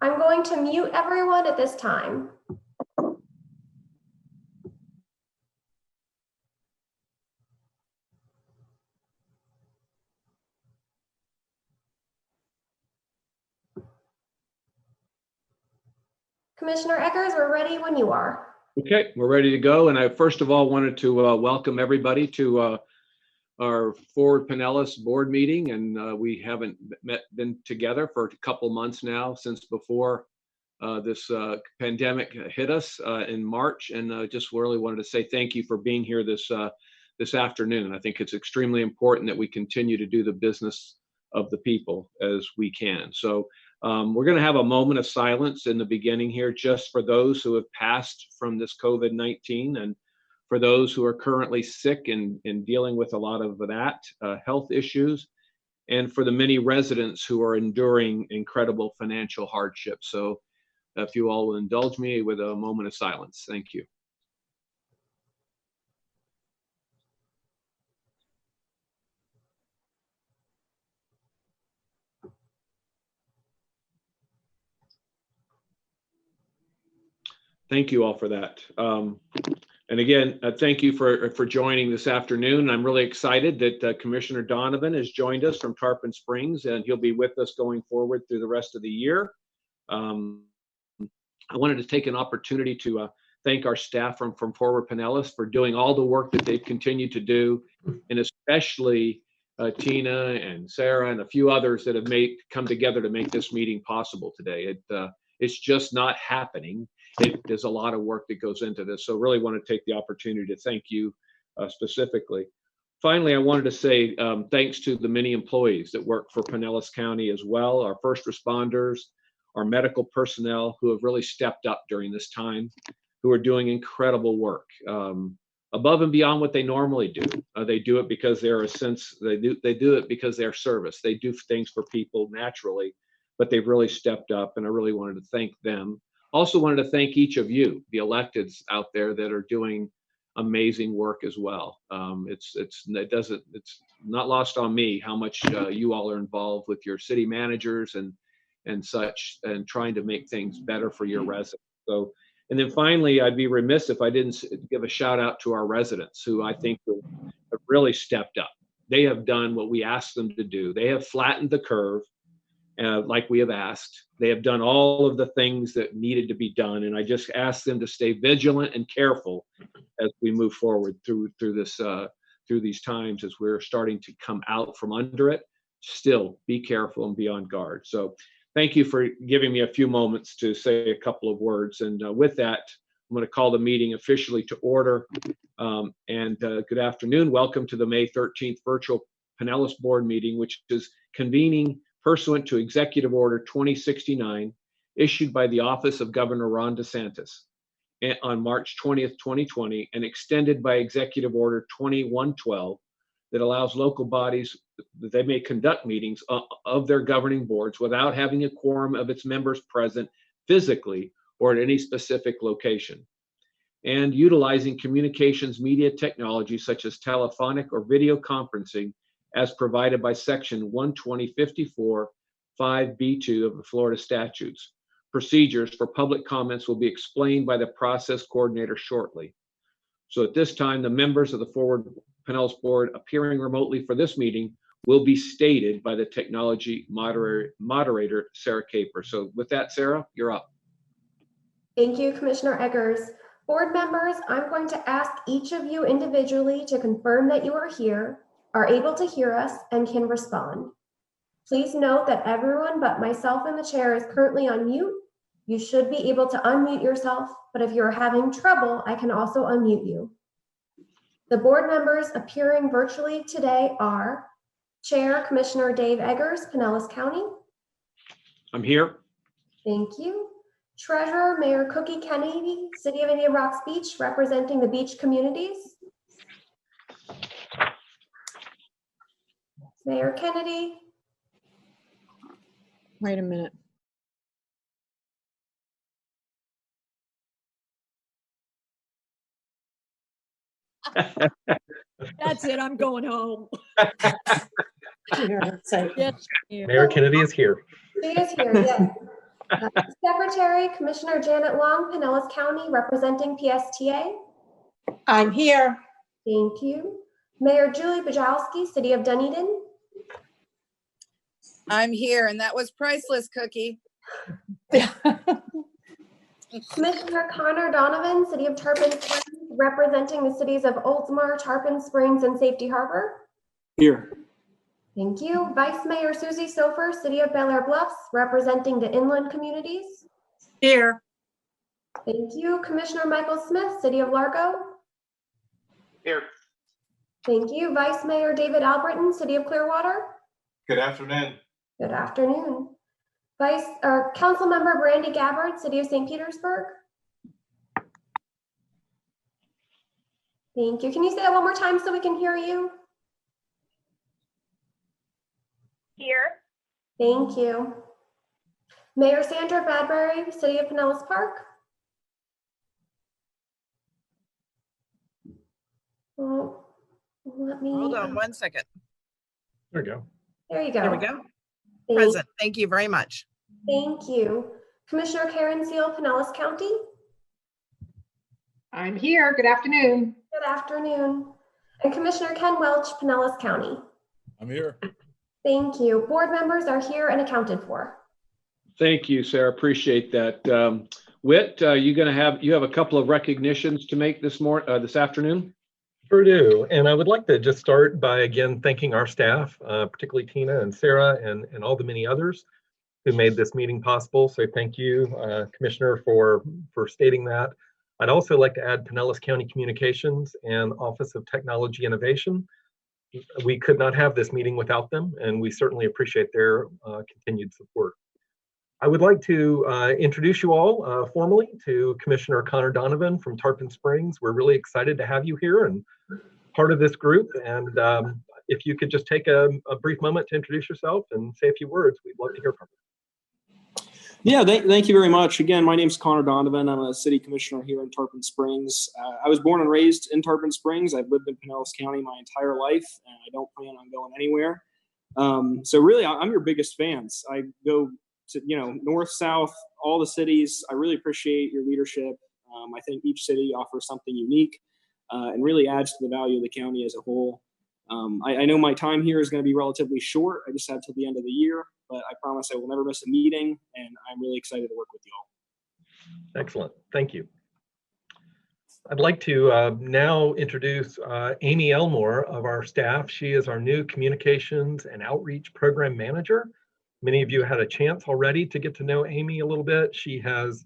I'm going to mute everyone at this time. Commissioner Eggers, we're ready when you are. Okay, we're ready to go. And I first of all wanted to welcome everybody to our Forward Pinellas board meeting. And we haven't been together for a couple months now, since before this pandemic hit us in March. And just really wanted to say thank you for being here this afternoon. I think it's extremely important that we continue to do the business of the people as we can. So we're going to have a moment of silence in the beginning here, just for those who have passed from this COVID-19, and for those who are currently sick and dealing with a lot of that health issues, and for the many residents who are enduring incredible financial hardship. So if you all will indulge me with a moment of silence. Thank you. Thank you all for that. And again, thank you for joining this afternoon. I'm really excited that Commissioner Donovan has joined us from Tarpon Springs, and he'll be with us going forward through the rest of the year. I wanted to take an opportunity to thank our staff from Forward Pinellas for doing all the work that they've continued to do, and especially Tina and Sarah and a few others that have come together to make this meeting possible today. It's just not happening. There's a lot of work that goes into this. So really want to take the opportunity to thank you specifically. Finally, I wanted to say thanks to the many employees that work for Pinellas County as well, our first responders, our medical personnel who have really stepped up during this time, who are doing incredible work above and beyond what they normally do. They do it because they're they do it because they're service. They do things for people naturally, but they've really stepped up, and I really wanted to thank them. Also wanted to thank each of you, the electeds out there that are doing amazing work as well. It's not lost on me how much you all are involved with your city managers and such, and trying to make things better for your residents. So, and then finally, I'd be remiss if I didn't give a shout out to our residents, who I think have really stepped up. They have done what we asked them to do. They have flattened the curve. Like we have asked. They have done all of the things that needed to be done, and I just ask them to stay vigilant and careful as we move forward through these times, as we're starting to come out from under it. Still, be careful and be on guard. So, thank you for giving me a few moments to say a couple of words. And with that, I'm going to call the meeting officially to order. Good afternoon. Welcome to the May 13th virtual Pinellas board meeting, which is convening pursuant to Executive Order 2069, issued by the Office of Governor Ron DeSantis on March 20th, 2020, and extended by Executive Order 2112, that allows local bodies that they may conduct meetings of their governing boards without having a quorum of its members present physically or at any specific location, and utilizing communications media technology such as telephonic or video conferencing as provided by Section 12054 5B2 of the Florida statutes. Procedures for public comments will be explained by the process coordinator shortly. So at this time, the members of the Forward Pinellas board appearing remotely for this meeting will be stated by the technology moderator, Sarah Caper. So with that, Sarah, you're up. Thank you, Commissioner Eggers. Board members, I'm going to ask each of you individually to confirm that you are here, are able to hear us, and can respond. Please note that everyone but myself in the chair is currently on mute. You should be able to unmute yourself, but if you're having trouble, I can also unmute you. The board members appearing virtually today are Chair Commissioner Dave Eggers, Pinellas County. I'm here. Thank you. Treasurer Mayor Cookie Kennedy, City of Indian Rocks Beach, representing the beach communities. Mayor Kennedy. Wait a minute. That's it. I'm going home. Yes, Mayor Kennedy is here. She is here, yes. Secretary, Commissioner Janet Long, Pinellas County, representing PSTA. I'm here. Thank you. Mayor Julie Bajowski, City of Dunedin. I'm here, and that was priceless, Cookie. Commissioner Connor Donovan, City of Tarpon Springs, representing the cities of Oldsmar, Tarpon Springs, and Safety Harbor. Here. Thank you. Vice Mayor Susie Sofer, City of Bel Air Bluffs, representing the inland communities. Here. Thank you. Commissioner Michael Smith, City of Largo. Here. Thank you. Vice Mayor David Albritton, City of Clearwater. Good afternoon. Good afternoon. Council Member Brandy Gabbard, City of St. Petersburg. Thank you. Can you say that one more time so we can hear you? Here. Thank you. Mayor Sandra Bradbury, City of Pinellas Park. Well, let me. Hold on 1 second. There we go. There you go. There we go. Thank, Present. Thank you very much. thank you. Commissioner Karen Seal, Pinellas County. I'm here. Good afternoon. Good afternoon. And Commissioner Ken Welch, Pinellas County. I'm here. Thank you. Board members are here and accounted for. Thank you, Sarah. Appreciate that. Whit, you have a couple of recognitions to make this afternoon? Sure do. And I would like to just start by again thanking our staff, particularly Tina and Sarah and all the many others who made this meeting possible. So thank you, Commissioner, for stating that. I'd also like to add Pinellas County Communications and Office of Technology Innovation. We could not have this meeting without them, and we certainly appreciate their continued support. I would like to introduce you all formally to Commissioner Connor Donovan from Tarpon Springs. We're really excited to have you here and part of this group. And if you could just take a brief moment to introduce yourself and say a few words, we'd love to hear from you. Yeah, thank you very much. Again, my name is Connor Donovan. I'm a city commissioner here in Tarpon Springs. I was born and raised in Tarpon Springs. I've lived in Pinellas County my entire life, and I don't plan on going anywhere. So really, I'm your biggest fans. I go to, north, south, all the cities. I really appreciate your leadership. I think each city offers something unique and really adds to the value of the county as a whole. I know my time here is going to be relatively short. I just have till the end of the year, but I promise I will never miss a meeting, and I'm really excited to work with you all. Excellent. Thank you. I'd like to now introduce Amy Elmore of our staff. She is our new Communications and Outreach Program Manager. Many of you had a chance already to get to know Amy a little bit. She has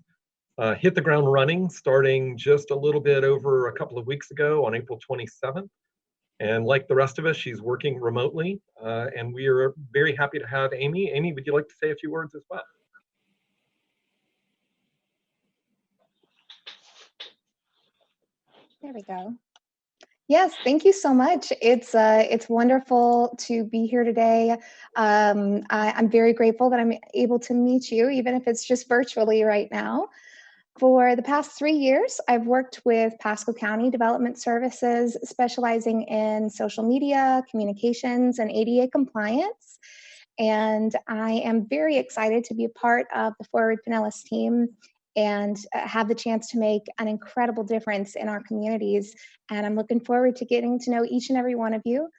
hit the ground running starting just a little bit over a couple of weeks ago on April 27th. And like the rest of us, she's working remotely. And we are very happy to have Amy. Amy, would you like to say a few words as well? There we go. Yes, thank you so much. It's wonderful to be here today. I'm very grateful that I'm able to meet you, even if it's just virtually right now. For the past 3 years, I've worked with Pasco County Development Services, specializing in social media, communications, and ADA compliance. And I am very excited to be a part of the Forward Pinellas team and have the chance to make an incredible difference in our communities. And I'm looking forward to getting to know each and every one of you.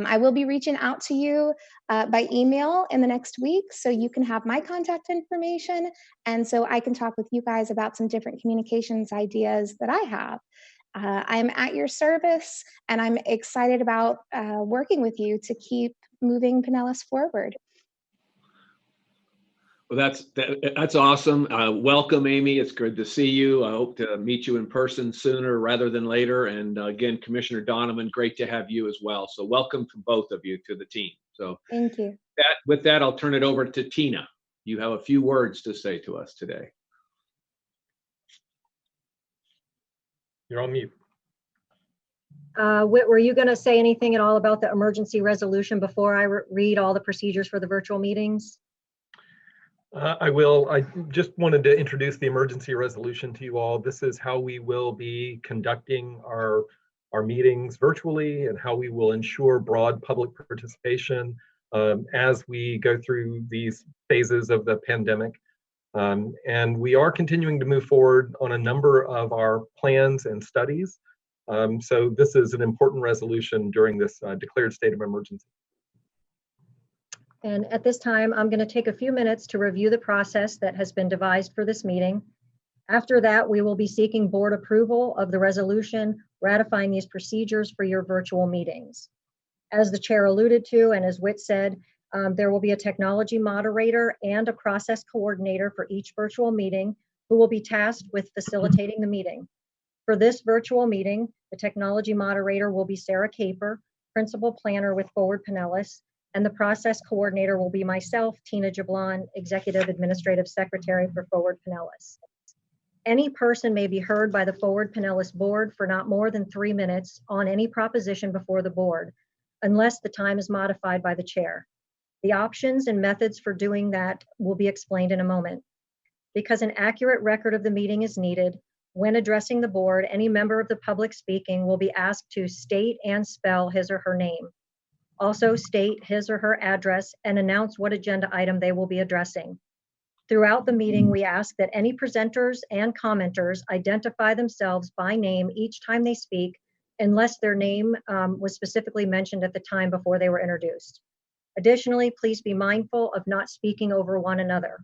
I will be reaching out to you by email in the next week, so you can have my contact information, and so I can talk with you guys about some different communications ideas that I have. I'm at your service, and I'm excited about working with you to keep moving Pinellas forward. Well, that's awesome. Welcome, Amy. It's good to see you. I hope to meet you in person sooner rather than later. And again, Commissioner Donovan, great to have you as well. So welcome to both of you to the team. So thank you. With that, I'll turn it over to Tina. You have a few words to say to us today. You're on mute. Whit, were you going to say anything at all about the emergency resolution before I read all the procedures for the virtual meetings? I will. I just wanted to introduce the emergency resolution to you all. This is how we will be conducting our meetings virtually and how we will ensure broad public participation as we go through these phases of the pandemic. And we are continuing to move forward on a number of our plans and studies. So this is an important resolution during this declared state of emergency. And at this time, I'm going to take a few minutes to review the process that has been devised for this meeting. After that, we will be seeking board approval of the resolution ratifying these procedures for your virtual meetings. As the chair alluded to, and as Whit said, there will be a technology moderator and a process coordinator for each virtual meeting who will be tasked with facilitating the meeting. For this virtual meeting, the technology moderator will be Sarah Caper, principal planner with Forward Pinellas, and the process coordinator will be myself, Tina Jablon, executive administrative secretary for Forward Pinellas. Any person may be heard by the Forward Pinellas board for not more than 3 minutes on any proposition before the board, unless the time is modified by the chair. The options and methods for doing that will be explained in a moment. Because an accurate record of the meeting is needed, when addressing the board, any member of the public speaking will be asked to state and spell his or her name. Also state his or her address and announce what agenda item they will be addressing. Throughout the meeting, we ask that any presenters and commenters identify themselves by name each time they speak, unless their name was specifically mentioned at the time before they were introduced. Additionally, please be mindful of not speaking over one another.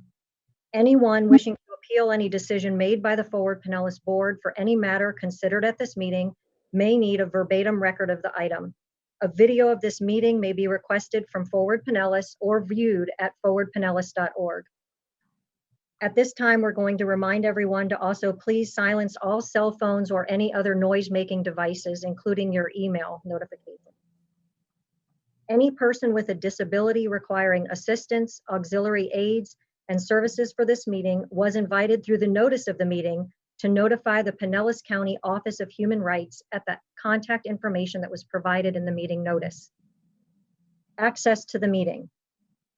Anyone wishing to appeal any decision made by the Forward Pinellas board for any matter considered at this meeting may need a verbatim record of the item. A video of this meeting may be requested from Forward Pinellas or viewed at forwardpinellas.org. At this time, we're going to remind everyone to also please silence all cell phones or any other noise-making devices, including your email notifications. Any person with a disability requiring assistance, auxiliary aids, and services for this meeting was invited through the notice of the meeting to notify the Pinellas County Office of Human Rights at the contact information that was provided in the meeting notice. Access to the meeting.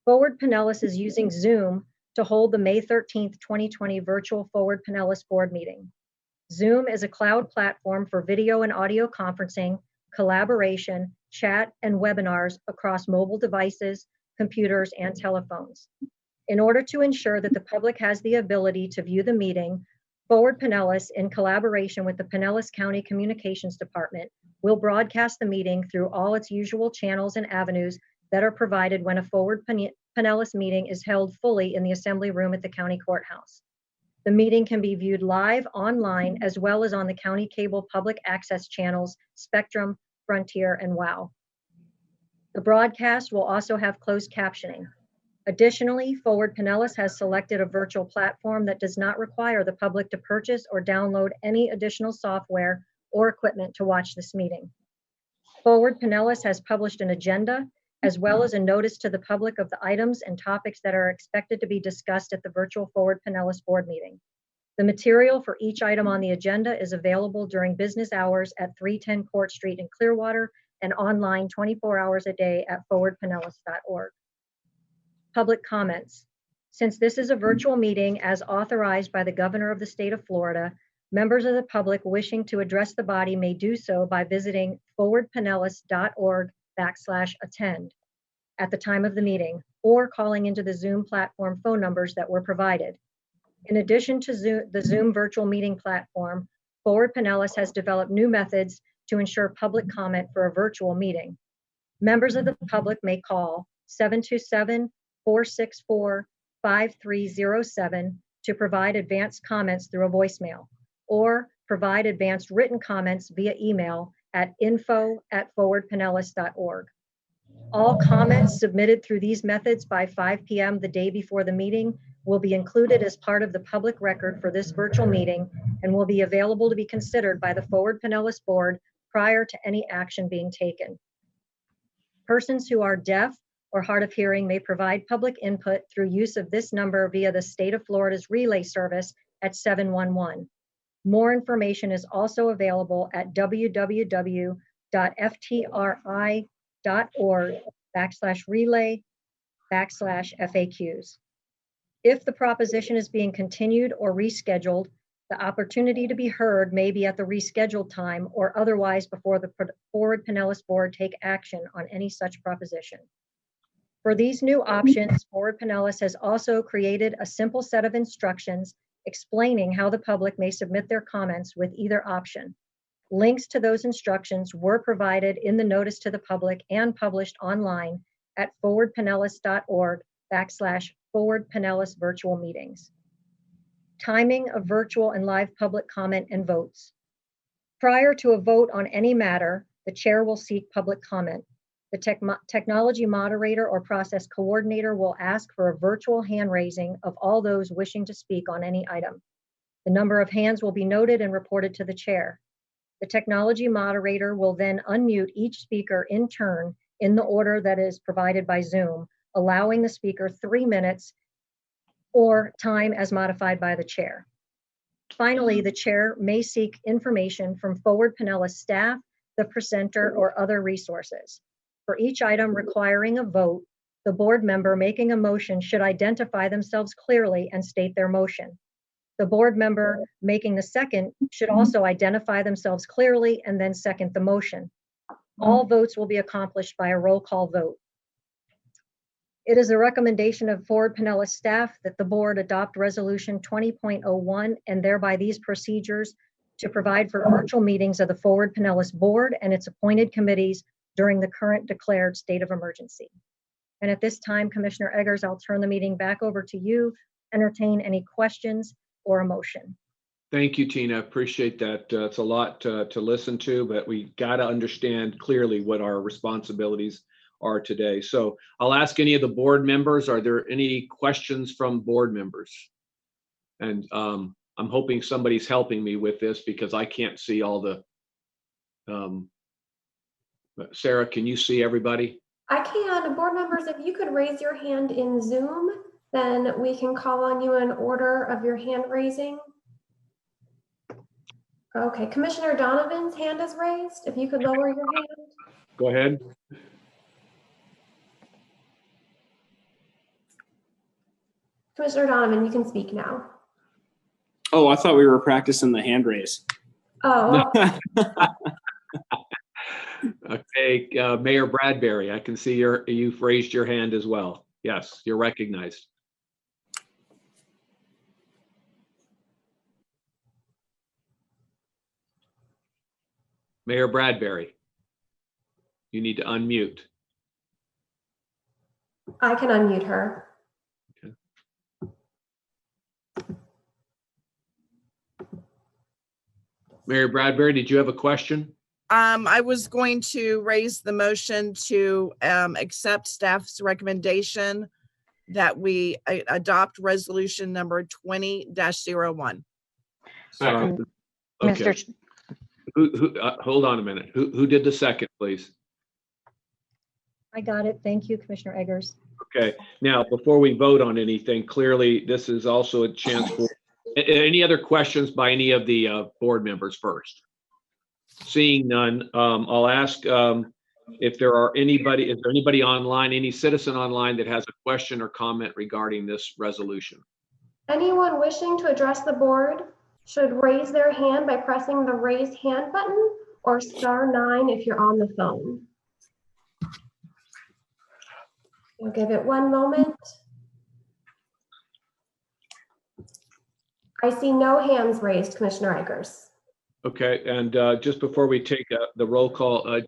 Forward Pinellas is using Zoom to hold the May 13th, 2020 virtual Forward Pinellas board meeting. Zoom is a cloud platform for video and audio conferencing, collaboration, chat, and webinars across mobile devices, computers, and telephones. In order to ensure that the public has the ability to view the meeting, Forward Pinellas, in collaboration with the Pinellas County Communications Department, will broadcast the meeting through all its usual channels and avenues that are provided when a Forward Pinellas meeting is held fully in the assembly room at the county courthouse. The meeting can be viewed live online as well as on the county cable public access channels, Spectrum, Frontier, and WOW. The broadcast will also have closed captioning. Additionally, Forward Pinellas has selected a virtual platform that does not require the public to purchase or download any additional software or equipment to watch this meeting. Forward Pinellas has published an agenda as well as a notice to the public of the items and topics that are expected to be discussed at the virtual Forward Pinellas board meeting. The material for each item on the agenda is available during business hours at 310 Court Street in Clearwater and online 24 hours a day at forwardpinellas.org. Public comments. Since this is a virtual meeting as authorized by the governor of the state of Florida, members of the public wishing to address the body may do so by visiting forwardpinellas.org/attend at the time of the meeting or calling into the Zoom platform phone numbers that were provided. In addition to the Zoom virtual meeting platform, Forward Pinellas has developed new methods to ensure public comment for a virtual meeting. Members of the public may call 727-464-5307 to provide advanced comments through a voicemail, or provide advanced written comments via email at info@forwardpinellas.org. All comments submitted through these methods by 5 p.m. the day before the meeting will be included as part of the public record for this virtual meeting and will be available to be considered by the Forward Pinellas board prior to any action being taken. Persons who are deaf or hard of hearing may provide public input through use of this number via the state of Florida's relay service at 711. More information is also available at www.ftri.org/relay/FAQs. If the proposition is being continued or rescheduled, the opportunity to be heard may be at the rescheduled time or otherwise before the Forward Pinellas board take action on any such proposition. For these new options, Forward Pinellas has also created a simple set of instructions explaining how the public may submit their comments with either option. Links to those instructions were provided in the notice to the public and published online at forwardpinellas.org/forwardpinellas virtual meetings. Timing of virtual and live public comment and votes. Prior to a vote on any matter, the chair will seek public comment. The technology moderator or process coordinator will ask for a virtual hand raising of all those wishing to speak on any item. The number of hands will be noted and reported to the chair. The technology moderator will then unmute each speaker in turn in the order that is provided by Zoom, allowing the speaker 3 minutes or time as modified by the chair. Finally, the chair may seek information from Forward Pinellas staff, the presenter, or other resources. For each item requiring a vote, the board member making a motion should identify themselves clearly and state their motion. The board member making the second should also identify themselves clearly and then second the motion. All votes will be accomplished by a roll call vote. It is a recommendation of Forward Pinellas staff that the board adopt Resolution 20.01 and thereby these procedures to provide for virtual meetings of the Forward Pinellas board and its appointed committees during the current declared state of emergency. And at this time, Commissioner Eggers, I'll turn the meeting back over to you. Entertain any questions or a motion. Thank you, Tina. Appreciate that. It's a lot to listen to, but we got to understand clearly what our responsibilities are today. So I'll ask any of the board members, are there any questions from board members? And I'm hoping somebody's helping me with this because I can't see all the, Sarah, can you see everybody? I can. Board members, if you could raise your hand in Zoom, then we can call on you in order of your hand raising. Okay, Commissioner Donovan's hand is raised. If you could lower your hand. Go ahead. Commissioner Donovan, you can speak now. Oh, I thought we were practicing the hand raise. Oh, Okay, Mayor Bradbury, I can see you've raised your hand as well. Yes, you're recognized. Mayor Bradbury, you need to unmute. I can unmute her. Okay. Mayor Bradbury, did you have a question? I was going to raise the motion to accept staff's recommendation that we adopt resolution number 20-01. Second. Okay. Mr. Hold on a minute. Who did the second, please? I got it. Thank you, Commissioner Eggers. Okay. Now, before we vote on anything, clearly this is also a chance for any other questions by any of the board members first. Seeing none, I'll ask if there are anybody, is there anybody online, any citizen online that has a question or comment regarding this resolution? Anyone wishing to address the board should raise their hand by pressing the raise hand button or *9 if you're on the phone. We'll give it one moment. I see no hands raised, Commissioner Eggers. Okay, and just before we take the roll call,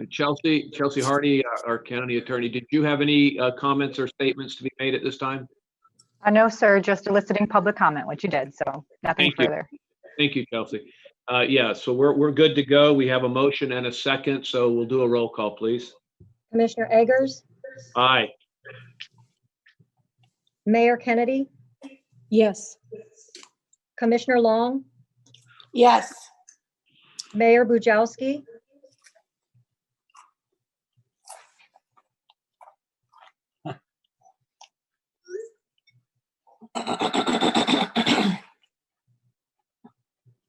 Chelsea Hardy, our county attorney, did you have any comments or statements to be made at this time? No, sir, just eliciting public comment, what you did, so nothing Thank you. further. Thank you, Chelsea. Yeah, so we're good to go. We have a motion and a second, so we'll do a roll call, please. Commissioner Eggers, Aye. Mayor Kennedy, Yes. Commissioner Long, Yes. Mayor Bujalski,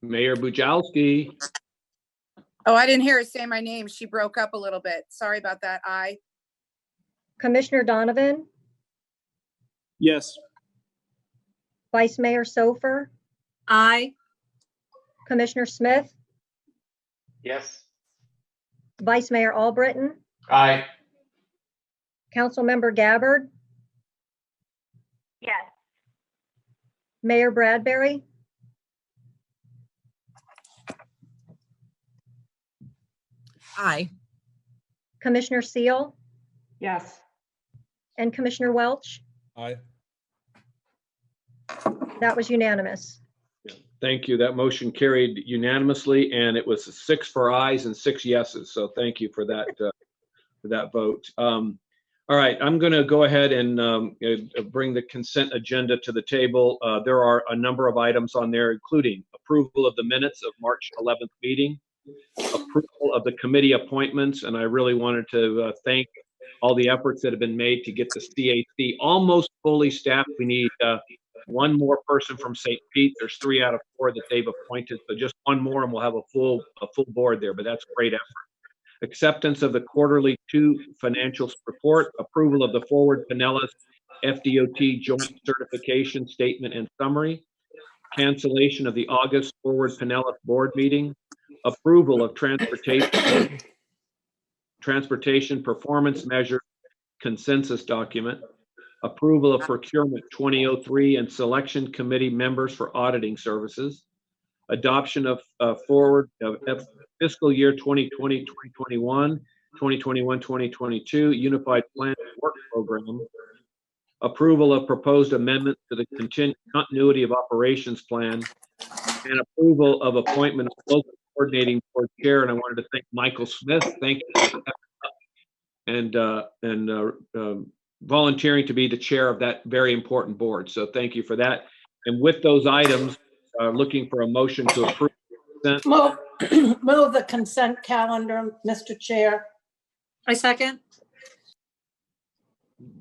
Mayor Bujalski. Oh, I didn't hear her say my name. She broke up a little bit. Sorry about that. Aye. Commissioner Donovan, Yes. Vice Mayor Sofer, Aye. Commissioner Smith, Yes. Vice Mayor Albritton, Aye. Councilmember Gabbard, Yes. Mayor Bradbury, Aye. Commissioner Seal, Yes. and Commissioner Welch. Aye. That was unanimous. Thank you. That motion carried unanimously, and it was 6 for ayes and 6 yeses. So thank you for that vote. All right, I'm going to go ahead and bring the consent agenda to the table. There are a number of items on there, including approval of the minutes of March 11th meeting, approval of the committee appointments, and I really wanted to thank all the efforts that have been made to get the CAC almost fully staffed. We need one more person from St. Pete. There's 3 out of 4 that they've appointed, so just one more and we'll have a full board there, but that's a great effort. Acceptance of the quarterly 2 financial report, approval of the Forward Pinellas FDOT joint certification statement and summary, cancellation of the August Forward Pinellas board meeting, approval of transportation performance measure consensus document, approval of procurement 2003 and selection committee members for auditing services, adoption of forward of fiscal year 2020, 2021, 2022 Unified Plan Work Program, approval of proposed amendment to the continuity of operations plan, and approval of appointment of local coordinating board chair. And I wanted to thank Michael Smith. Thank you. And volunteering to be the chair of that very important board. So thank you for that. And with those items, looking for a motion to approve. Move the consent calendar, Mr. Chair. I second.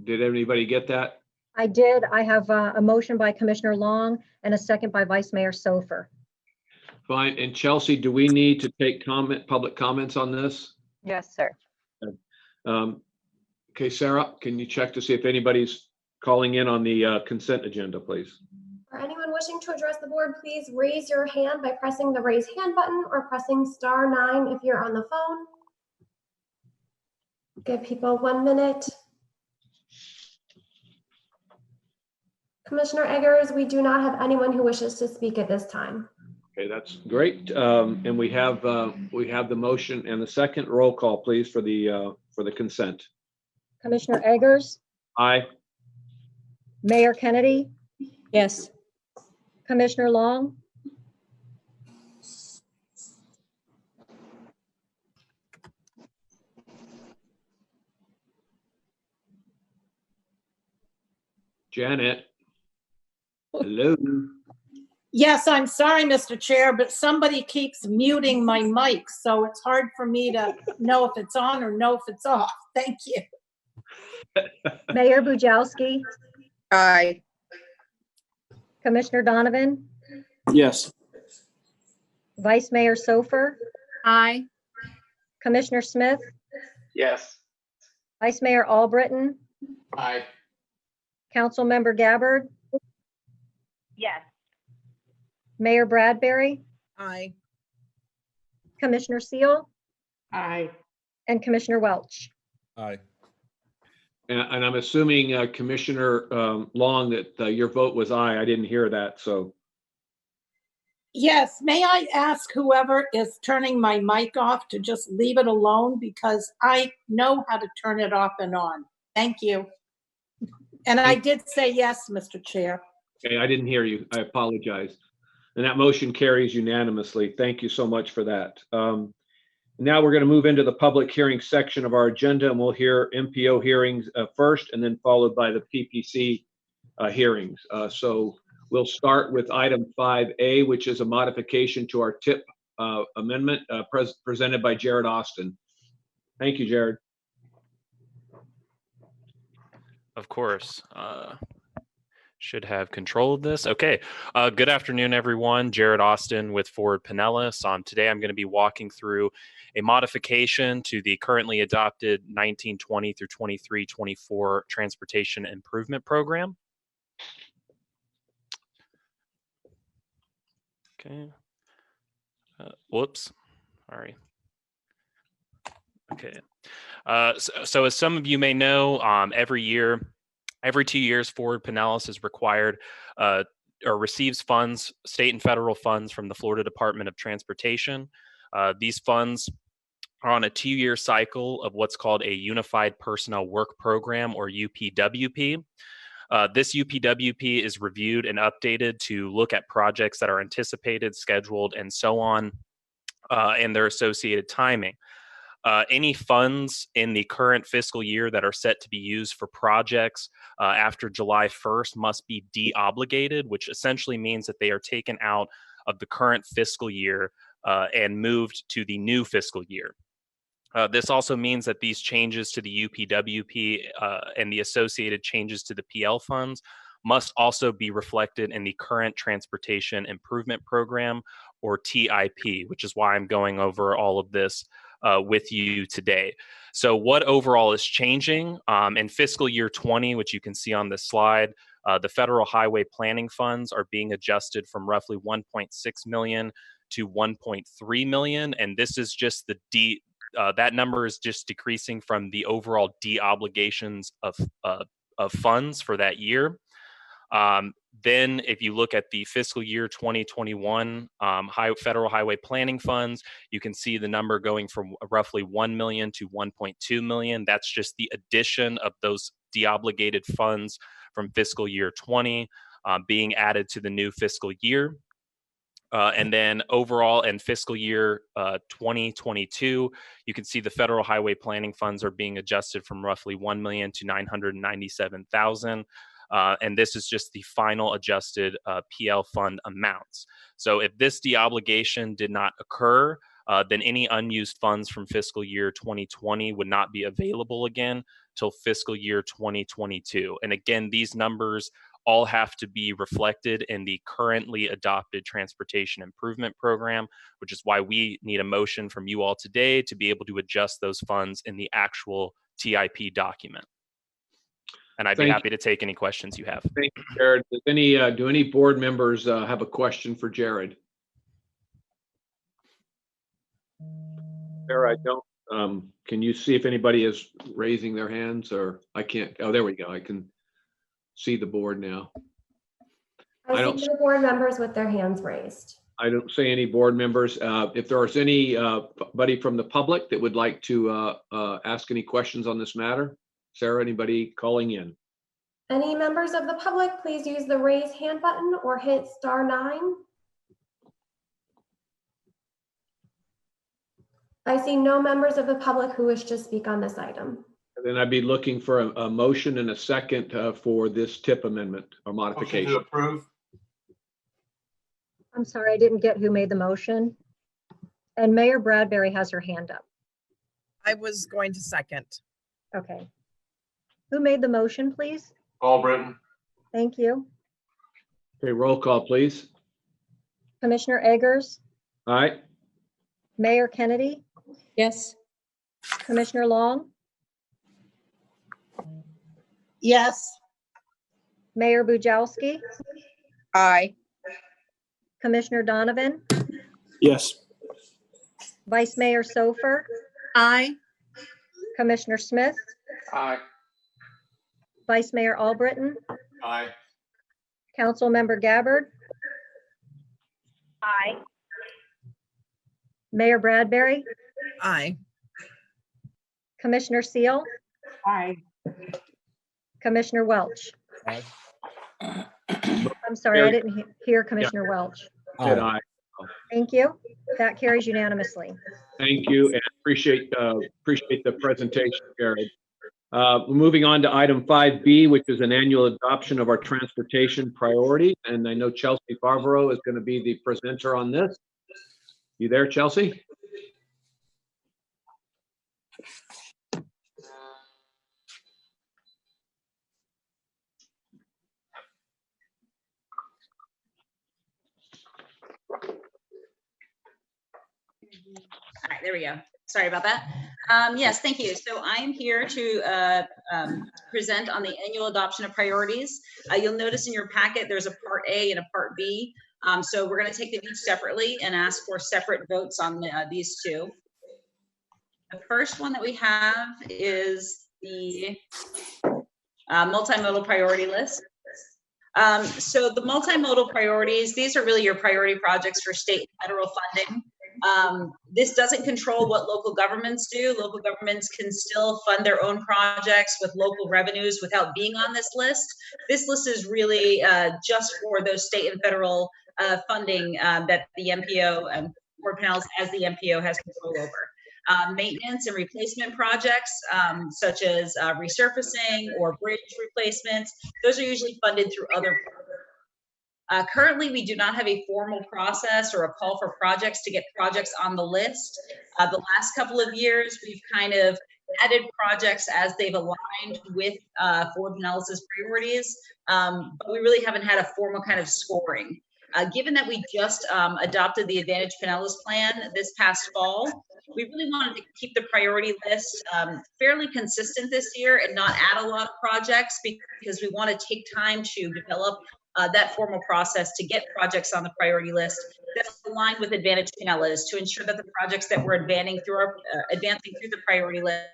Did anybody get that? I did. I have a motion by Commissioner Long and a second by Vice Mayor Sofer. Fine. And Chelsea, do we need to take public comments on this? Yes, sir. Okay, Sarah, can you check to see if anybody's calling in on the consent agenda, please? For anyone wishing to address the board, please raise your hand by pressing the raise hand button or pressing *9 if you're on the phone. Give people 1 minute. Commissioner Eggers, we do not have anyone who wishes to speak at this time. Okay, that's great. And we have the motion and the second. Roll call, please, for the consent. Commissioner Eggers, Aye. Mayor Kennedy, Yes. Commissioner Long, Janet. Hello. Yes, I'm sorry, Mr. Chair, but somebody keeps muting my mic, so it's hard for me to know if it's on or know if it's off. Thank you. Mayor Bujalski, Aye. Commissioner Donovan, Yes. Vice Mayor Sofer, Aye. Commissioner Smith, Yes. Vice Mayor Albritton, Aye. Councilmember Gabbard, Yes. Mayor Bradbury, Aye. Commissioner Seal, Aye. and Commissioner Welch. Aye. And I'm assuming Commissioner Long that your vote was aye. I didn't hear that, so. Yes, may I ask whoever is turning my mic off to just leave it alone because I know how to turn it off and on. Thank you. And I did say yes, Mr. Chair. Okay, I didn't hear you. I apologize. And that motion carries unanimously. Thank you so much for that. Now we're going to move into the public hearing section of our agenda, and we'll hear MPO hearings first, and then followed by the PPC hearings. So we'll start with item 5A, which is a modification to our TIP amendment presented by Jared Austin. Thank you, Jared. Of course. Should have control of this. Okay. Good afternoon, everyone. Jared Austin with Forward Pinellas. Today I'm going to be walking through a modification to the currently adopted 1920 through 23-24 Transportation Improvement Program. Okay. Whoops. Sorry. Okay. So as some of you may know, every 2 years, Forward Pinellas is required or receives funds, state and federal funds from the Florida Department of Transportation. These funds are on a 2-year cycle of what's called a Unified Personnel Work Program, or UPWP. This UPWP is reviewed and updated to look at projects that are anticipated, scheduled, and so on, and their associated timing. Any funds in the current fiscal year that are set to be used for projects after July 1st must be de-obligated, which essentially means that they are taken out of the current fiscal year and moved to the new fiscal year. This also means that these changes to the UPWP and the associated changes to the PL funds must also be reflected in the current Transportation Improvement Program, or TIP, which is why I'm going over all of this with you today. So what overall is changing in fiscal year 20, which you can see on this slide, the federal highway planning funds are being adjusted from roughly 1.6 million to 1.3 million. And this is just that number is just decreasing from the overall de-obligations of funds for that year. Then if you look at the fiscal year 2021 federal highway planning funds, you can see the number going from roughly 1 million to 1.2 million. That's just the addition of those de-obligated funds from fiscal year 20 being added to the new fiscal year. And then overall in fiscal year 2022, you can see the federal highway planning funds are being adjusted from roughly 1 million to 997,000. And this is just the final adjusted PL fund amounts. So if this de-obligation did not occur, then any unused funds from fiscal year 2020 would not be available again till fiscal year 2022. And again, these numbers all have to be reflected in the currently adopted Transportation Improvement Program, which is why we need a motion from you all today to be able to adjust those funds in the actual TIP document. And I'd be happy to take any questions you have. Thank you, Jared. Do any board members have a question for Jared? Sarah, I don't. Can you see if anybody is raising their hands, or I can't? Oh, there we go. I can see the board now. I see no board members with their hands raised. I don't see any board members. If there's anybody from the public that would like to ask any questions on this matter, Sarah, anybody calling in? Any members of the public, please use the raise hand button or hit *9. I see no members of the public who wish to speak on this item. And then I'd be looking for a motion and a second for this TIP amendment or modification. Motion to approve. I'm sorry, I didn't get who made the motion. And Mayor Bradbury has her hand up. I was going to second. Okay. Who made the motion, please? Paul Britton. Thank you. Okay, roll call, please. Commissioner Eggers, Aye. Mayor Kennedy, Yes. Commissioner Long, Yes. Mayor Bujalski, Aye. Commissioner Donovan, Yes. Vice Mayor Sofer, Aye. Commissioner Smith, Aye. Vice Mayor Albritton, Aye. Councilmember Gabbard, Aye. Mayor Bradbury, Aye. Commissioner Seal, Aye. Commissioner Welch. Aye. I'm sorry, I didn't hear Commissioner Welch. Said aye. Thank you. That carries unanimously. Thank you, and appreciate the presentation, Jared. Moving on to item 5B, which is an annual adoption of our transportation priorities. And I know Chelsea Favreau is going to be the presenter on this. You there, Chelsea? All right, there we go. Sorry about that. Yes, thank you. So I am here to present on the annual adoption of priorities. You'll notice in your packet, there's a part A and a part B. So we're going to take them each separately and ask for separate votes on these two. The first one that we have is the multimodal priority list. So the multimodal priorities, these are really your priority projects for state and federal funding. This doesn't control what local governments do. Local governments can still fund their own projects with local revenues without being on this list. This list is really just for those state and federal funding that the MPO and Fort Pinellas as the MPO has control over. Maintenance and replacement projects, such as resurfacing or bridge replacements, those are usually funded through other programs. Currently, we do not have a formal process or a call for projects to get projects on the list. The last couple of years, we've kind of added projects as they've aligned with Fort Pinellas' priorities, but we really haven't had a formal kind of scoring. Given that we just adopted the Advantage Pinellas plan this past fall, we really wanted to keep the priority list fairly consistent this year and not add a lot of projects, because we want to take time to develop that formal process to get projects on the priority list that's aligned with Advantage Pinellas, to ensure that the projects that we're advancing through the priority list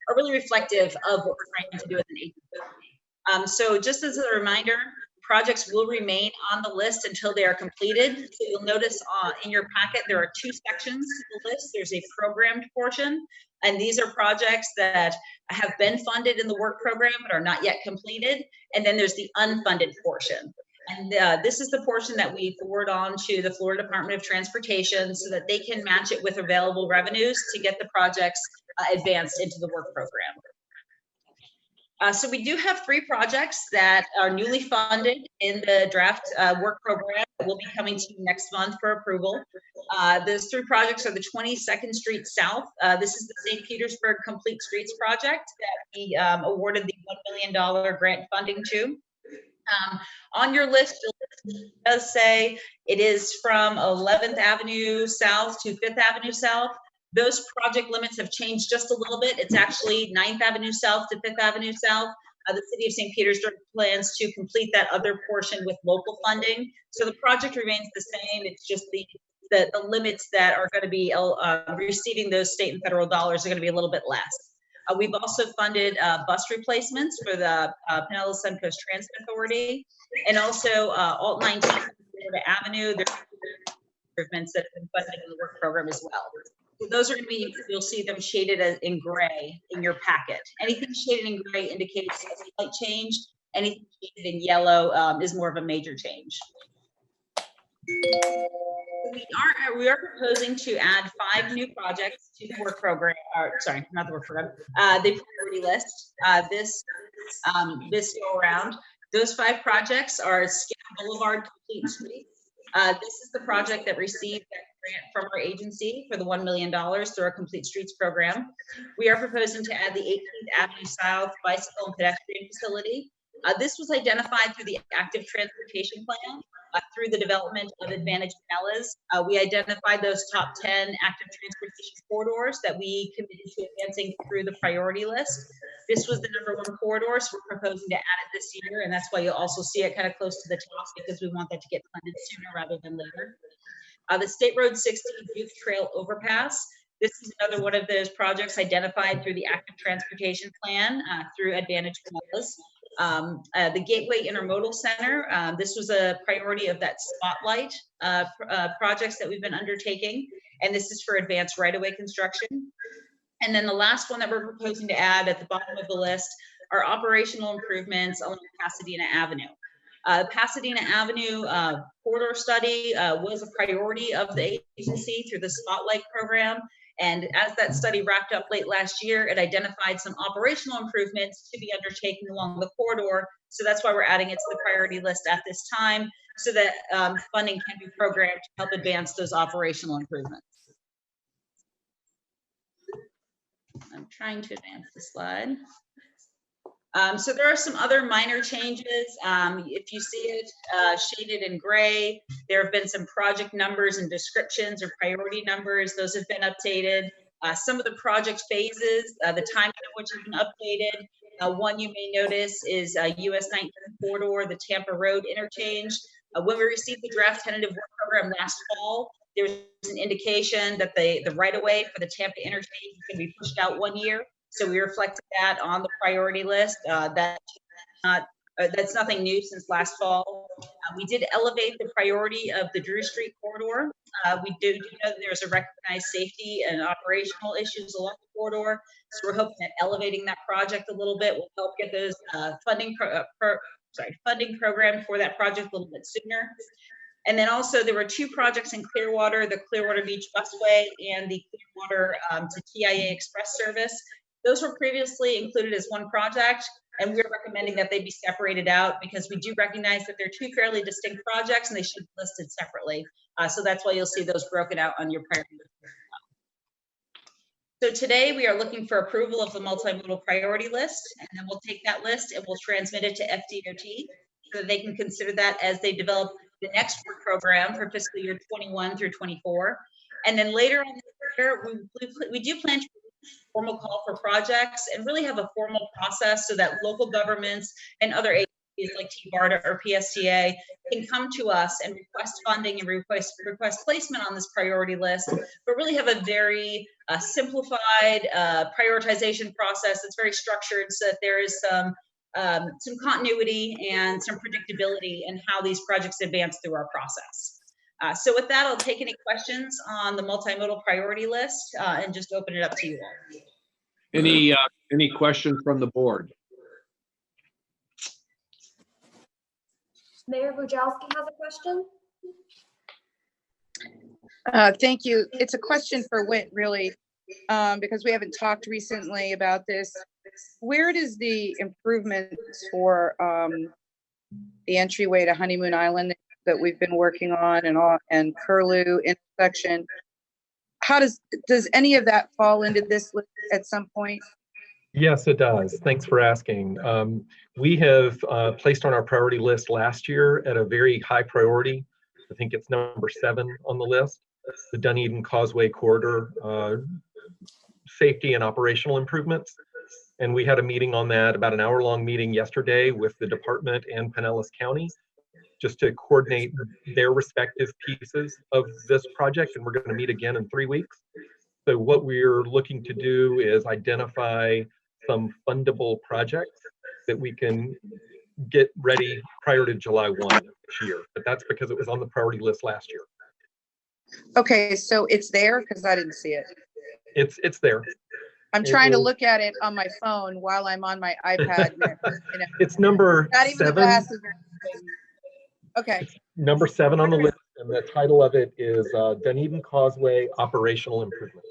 are really reflective of what we're trying to do as an agency. So just as a reminder, projects will remain on the list until they are completed. So you'll notice in your packet, there are two sections to the list. There's a programmed portion, and these are projects that have been funded in the work program but are not yet completed. And then there's the unfunded portion. And this is the portion that we forward on to the Florida Department of Transportation so that they can match it with available revenues to get the projects advanced into the work program. So we do have 3 projects that are newly funded in the draft work program that will be coming to you next month for approval. Those 3 projects are the 22nd Street South. This is the St. Petersburg Complete Streets project that we awarded the $1 million grant funding to. On your list, it does say it is from 11th Avenue South to 5th Avenue South. Those project limits have changed just a little bit. It's actually 9th Avenue South to 5th Avenue South. The city of St. Petersburg plans to complete that other portion with local funding. So the project remains the same. It's just the limits that are going to be receiving those state and federal dollars are going to be a little bit less. We've also funded bus replacements for the Pinellas Suncoast Transit Authority, and also Alt 19 Florida Avenue. There's improvements that have been funded in the work program as well. So those are going to be, you'll see them shaded in gray in your packet. Anything shaded in gray indicates a slight change. Anything shaded in yellow is more of a major change. We are proposing to add 5 new projects to the work program, sorry, not the work program, the priority list this go around. Those 5 projects are Scout Boulevard Complete Streets. This is the project that received that grant from our agency for the $1 million through our Complete Streets program. We are proposing to add the 18th Avenue South Bicycle and Pedestrian Facility. This was identified through the Active Transportation Plan through the development of Advantage Pinellas. We identified those top 10 active transportation corridors that we committed to advancing through the priority list. This was the #1 corridor, so we're proposing to add it this year, and that's why you'll also see it kind of close to the top, because we want that to get funded sooner rather than later. The State Road 60 Youth Trail Overpass. This is another one of those projects identified through the Active Transportation Plan through Advantage Pinellas. The Gateway Intermodal Center. This was a priority of that Spotlight projects that we've been undertaking, and this is for advanced right-of-way construction. And then the last one that we're proposing to add at the bottom of the list are operational improvements along Pasadena Avenue. Pasadena Avenue corridor study was a priority of the agency through the Spotlight program. And as that study wrapped up late last year, it identified some operational improvements to be undertaken along the corridor. So that's why we're adding it to the priority list at this time, so that funding can be programmed to help advance those operational improvements. I'm trying to advance the slide. So there are some other minor changes. If you see it shaded in gray, there have been some project numbers and descriptions or priority numbers. Those have been updated. Some of the project phases, the timing of which has been updated. One you may notice is US 19 corridor, the Tampa Road interchange. When we received the draft tentative work program last fall, There's an indication that the right-of-way for the Tampa interchange is going to be pushed out 1 year. So we reflected that on the priority list. That's nothing new since last fall. We did elevate the priority of the Drew Street corridor. We do know that there's a recognized safety and operational issues along the corridor. So we're hoping that elevating that project a little bit will help get those funding program for that project a little bit sooner. And then also there were 2 projects in Clearwater, the Clearwater Beach Busway and the Clearwater to TIA Express service. Those were previously included as one project, and we're recommending that they be separated out because we do recognize that they're 2 fairly distinct projects and they should be listed separately. So that's why you'll see those broken out on your priority list. So today we are looking for approval of the multimodal priority list, and then we'll take that list and we'll transmit it to FDOT so that they can consider that as they develop the next work program for fiscal year 21 through 24. And then later on this year, we do plan to formal call for projects and really have a formal process so that local governments and other agencies like TBARDA or PSTA can come to us and request funding and request placement on this priority list, but really have a very simplified prioritization process that's very structured so that there is some continuity and some predictability in how these projects advance through our process. So with that, I'll take any questions on the multimodal priority list and just open it up to you all. Any questions from the board? Mayor Bujalski has a question. Thank you. It's a question for Whit, really, because we haven't talked recently about this. Where does the improvements for the entryway to Honeymoon Island that we've been working on and Curlew intersection, how does any of that fall into this list at some point? Yes, it does. Thanks for asking. We have placed on our priority list last year at a very high priority. I think it's number 7 on the list, the Dunedin Causeway Corridor safety and operational improvements. And we had a meeting on that, about an hour-long meeting yesterday with the department and Pinellas County, just to coordinate their respective pieces of this project. And we're going to meet again in 3 weeks. So what we're looking to do is identify some fundable projects that we can get ready prior to July 1 this year. But that's because it was on the priority list last year. Okay, so it's there because I didn't see it. It's there. I'm trying to look at it on my phone while I'm on my iPad. It's number not even 7. The glasses are okay. It's number 7 on the list, and the title of it is Dunedin Causeway Operational Improvement.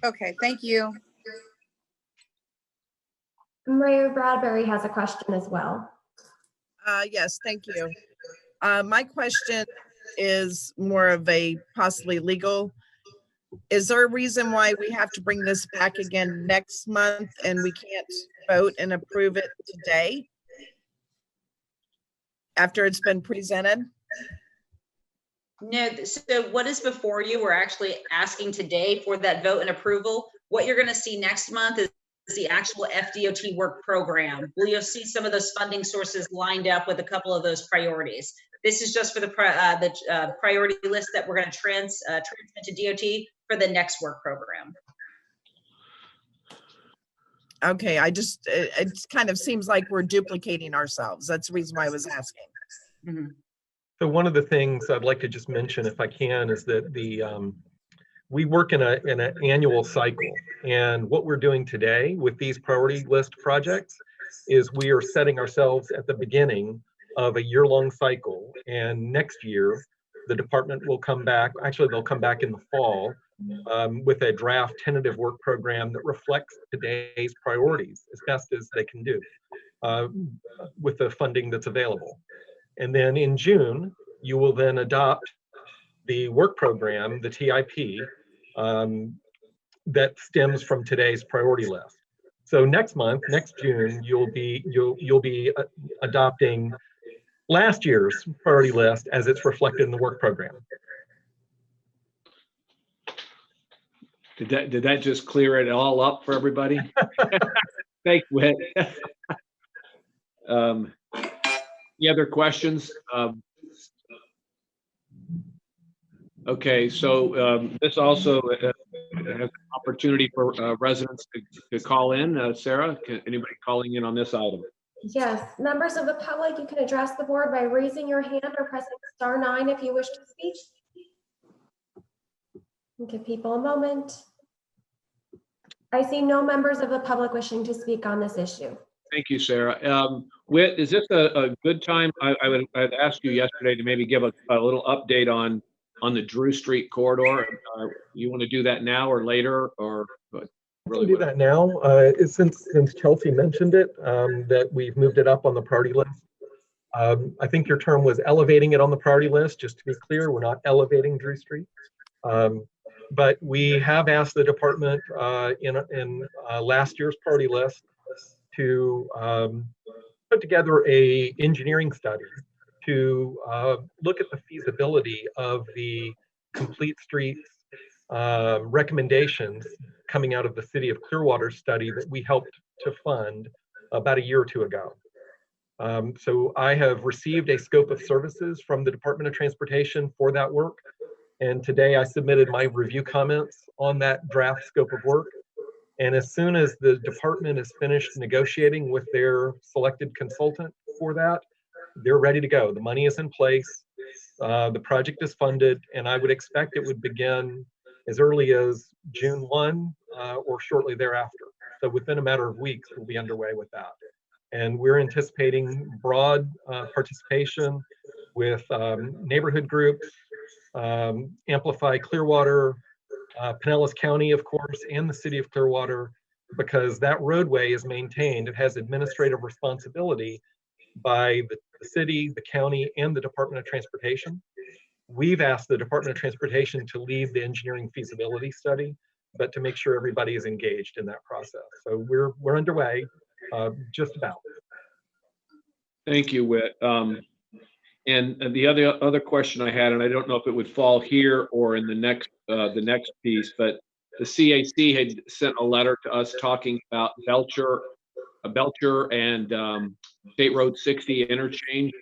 Okay, thank you. Mayor Bradbury has a question as well. Yes, thank you. My question is more of a possibly legal. Is there a reason why we have to bring this back again next month and we can't vote and approve it today after it's been presented? No, so what is before you, we're actually asking today for that vote and approval. What you're going to see next month is the actual FDOT work program. You'll see some of those funding sources lined up with a couple of those priorities. This is just for the priority list that we're going to transmit to DOT for the next work program. Okay, it kind of seems like we're duplicating ourselves. That's the reason why I was asking. Mm-hmm. So one of the things I'd like to just mention, if I can, is that we work in an annual cycle, and what we're doing today with these priority list projects is we are setting ourselves at the beginning of a year-long cycle, and next year the department will come back. Actually, they'll come back in the fall with a draft tentative work program that reflects today's priorities as best as they can do with the funding that's available. And then in June, you will then adopt the work program, the TIP, that stems from today's priority list. So next month, next June, you'll be adopting last year's priority list as it's reflected in the work program. Did that just clear it all up for everybody? Thanks, Whit. Any other questions? Okay, so this also has an opportunity for residents to call in. Sarah, anybody calling in on this item? Yes, members of the public, you can address the board by raising your hand or pressing *9 if you wish to speak. We'll give people a moment. I see no members of the public wishing to speak on this issue. Thank you, Sarah. Whit, is this a good time? I'd asked you yesterday to maybe give a little update on the Drew Street corridor. You want to do that now or later, or Really do that now. Since Chelsea mentioned it, that we've moved it up on the priority list. I think your term was elevating it on the priority list. Just to be clear, we're not elevating Drew Street. But we have asked the department in last year's priority list to put together a engineering study to look at the feasibility of the complete streets recommendations coming out of the City of Clearwater study that we helped to fund about a year or two ago. So I have received a scope of services from the Department of Transportation for that work. And today I submitted my review comments on that draft scope of work. And as soon as the department is finished negotiating with their selected consultant for that, they're ready to go. The money is in place. The project is funded, and I would expect it would begin as early as June 1 or shortly thereafter. So within a matter of weeks, we'll be underway with that. And we're anticipating broad participation with neighborhood groups, Amplify Clearwater, Pinellas County, of course, and the City of Clearwater, because that roadway is maintained. It has administrative responsibility by the city, the county, and the Department of Transportation. We've asked the Department of Transportation to lead the engineering feasibility study, but to make sure everybody is engaged in that process. So we're underway, just about. Thank you, Whit. And the other question I had, and I don't know if it would fall here or in the next piece, but the CAC had sent a letter to us talking about Belcher and State Road 60 interchange,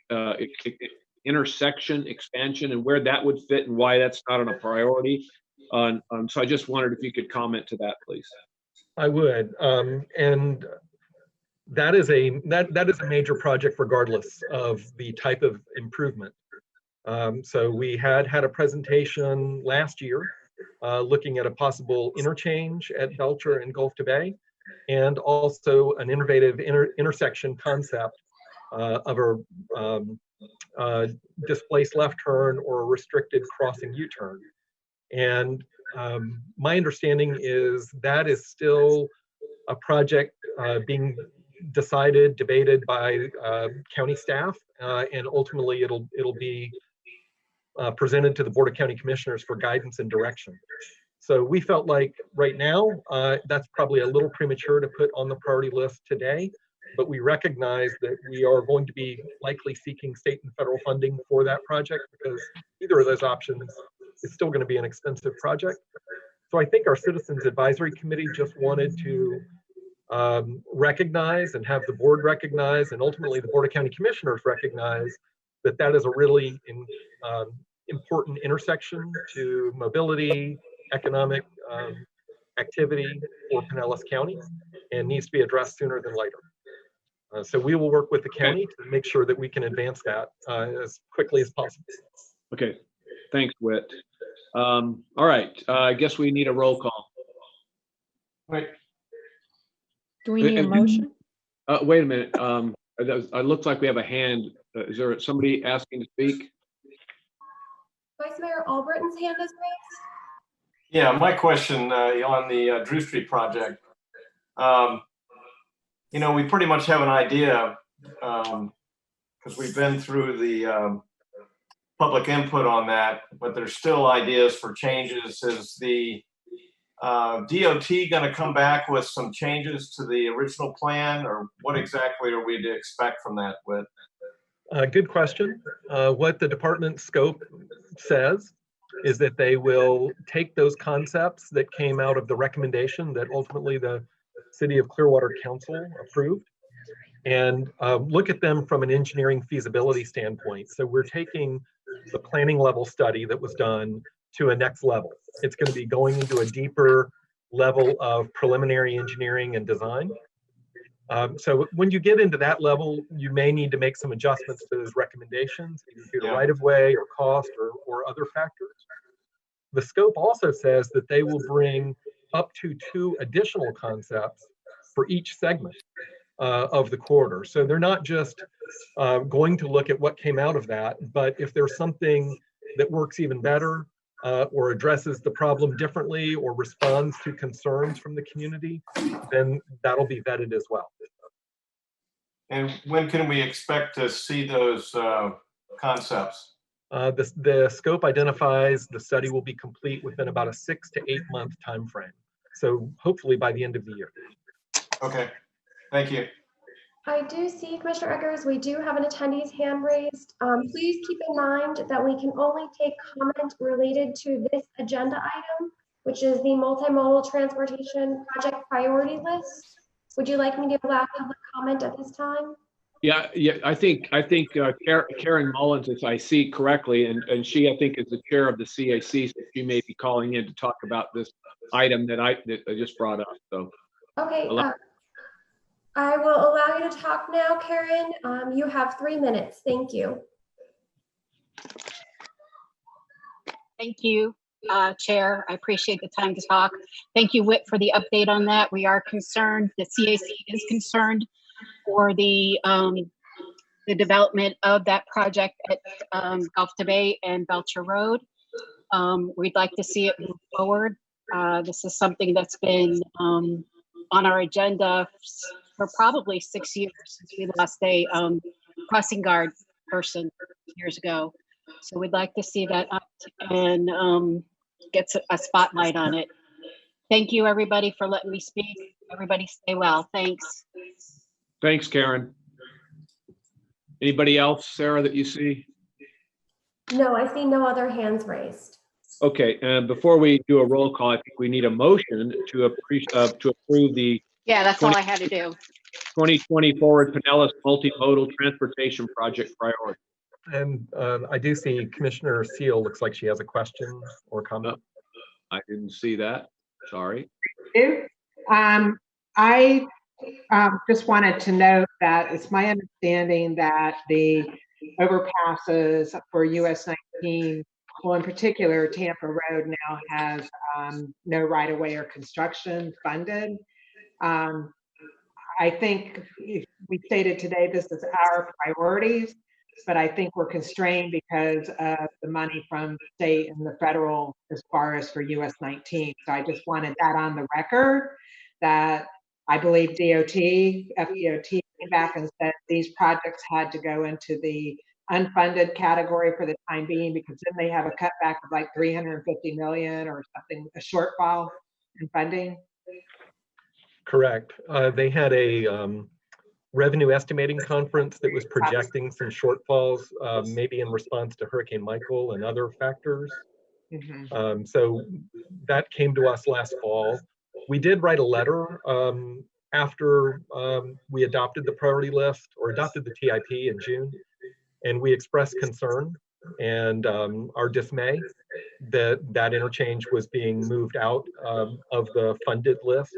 intersection expansion, and where that would fit and why that's not on a priority. So I just wondered if you could comment to that, please. I would, and that is a major project regardless of the type of improvement. So we had a presentation last year looking at a possible interchange at Belcher and Gulf to Bay, and also an innovative intersection concept of a displaced left turn or a restricted crossing U-turn. And my understanding is that is still a project being decided, debated by county staff, and ultimately it'll be presented to the Board of County Commissioners for guidance and direction. So we felt like right now that's probably a little premature to put on the priority list today, but we recognize that we are going to be likely seeking state and federal funding for that project, because either of those options is still going to be an expensive project. So I think our Citizens Advisory Committee just wanted to recognize and have the board recognize, and ultimately the Board of County Commissioners recognize, that that is a really important intersection to mobility, economic activity for Pinellas County, and needs to be addressed sooner than later. So we will work with the county to make sure that we can advance that as quickly as possible. Okay, thanks, Whit. All right, I guess we need a roll call. Wait. Do we need a motion? Wait a minute. It looks like we have a hand. Is there somebody asking to speak? Vice Mayor Albritton's hand is raised. Yeah, my question on the Drew Street project. You know, we pretty much have an idea because we've been through the public input on that, but there's still ideas for changes. Is the DOT going to come back with some changes to the original plan, or what exactly are we to expect from that, Whit? Good question. What the department scope says is that they will take those concepts that came out of the recommendation that ultimately the City of Clearwater Council approved, and look at them from an engineering feasibility standpoint. So we're taking the planning level study that was done to a next level. It's going to be going into a deeper level of preliminary engineering and design. So when you get into that level, you may need to make some adjustments to those recommendations, either due to right of way or cost or other factors. The scope also says that they will bring up to 2 additional concepts for each segment of the corridor. So they're not just going to look at what came out of that, but if there's something that works even better or addresses the problem differently or responds to concerns from the community, then that'll be vetted as well. And when can we expect to see those concepts? The scope identifies the study will be complete within about a 6 to 8 month time frame. So hopefully by the end of the year. Okay, thank you. I do see, Commissioner Eggers, we do have an attendee's hand raised. Please keep in mind that we can only take comment related to this agenda item, which is the multimodal transportation project priority list. Would you like me to allow public comment at this time? Yeah. I think Karen Mullins, if I see correctly, and she, I think, is the chair of the CAC, so she may be calling in to talk about this item that I just brought up. So. Okay. I will allow you to talk now, Karen. You have 3 minutes. Thank you. Thank you, Chair. I appreciate the time to talk. Thank you, Whit, for the update on that. We are concerned, the CAC is concerned for the development of that project at Gulf to Bay and Belcher Road. We'd like to see it move forward. This is something that's been on our agenda for probably 6 years since we lost a crossing guard person years ago. So we'd like to see that up and get a spotlight on it. Thank you, everybody, for letting me speak. Everybody stay well. Thanks. Thanks, Karen. Anybody else, Sarah, that you see? No, I see no other hands raised. Okay, and before we do a roll call, I think we need a motion to approve the Yeah, that's all I had to do. 2020 Forward Pinellas Multimodal Transportation Project priority. And I do see Commissioner Seal looks like she has a question or comment. I didn't see that. Sorry. I just wanted to note that it's my understanding that the overpasses for US 19, well, in particular, Tampa Road now has no right-of-way or construction funded. I think we stated today this is our priorities, but I think we're constrained because of the money from the state and the federal as far as for US 19. So I just wanted that on the record that I believe FDOT came back and said these projects had to go into the unfunded category for the time being, because then they have a cutback of like 350 million or something, a shortfall in funding. Correct. They had a revenue estimating conference that was projecting some shortfalls, maybe in response to Hurricane Michael and other factors. So that came to us last fall. We did write a letter after we adopted the priority list or adopted the TIP in June, and we expressed concern and our dismay that that interchange was being moved out of the funded list,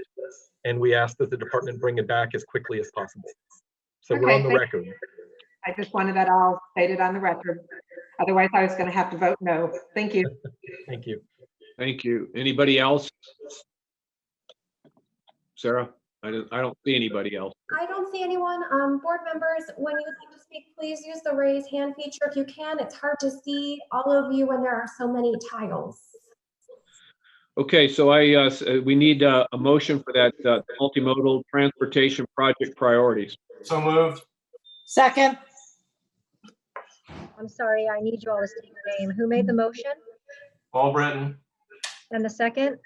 and we asked that the department bring it back as quickly as possible. So we're on the record. I just wanted that all stated on the record. Otherwise, I was going to have to vote no. Thank you. Thank you. Thank you. Anybody else? Sarah, I don't see anybody else. I don't see anyone. Board members, when you would like to speak, please use the raise hand feature if you can. It's hard to see all of you when there are so many tiles. Okay, so we need a motion for that multimodal transportation project priorities. So moved. Second. I'm sorry, I need you all to state your name. Who made the motion? Paul Britton. And the second?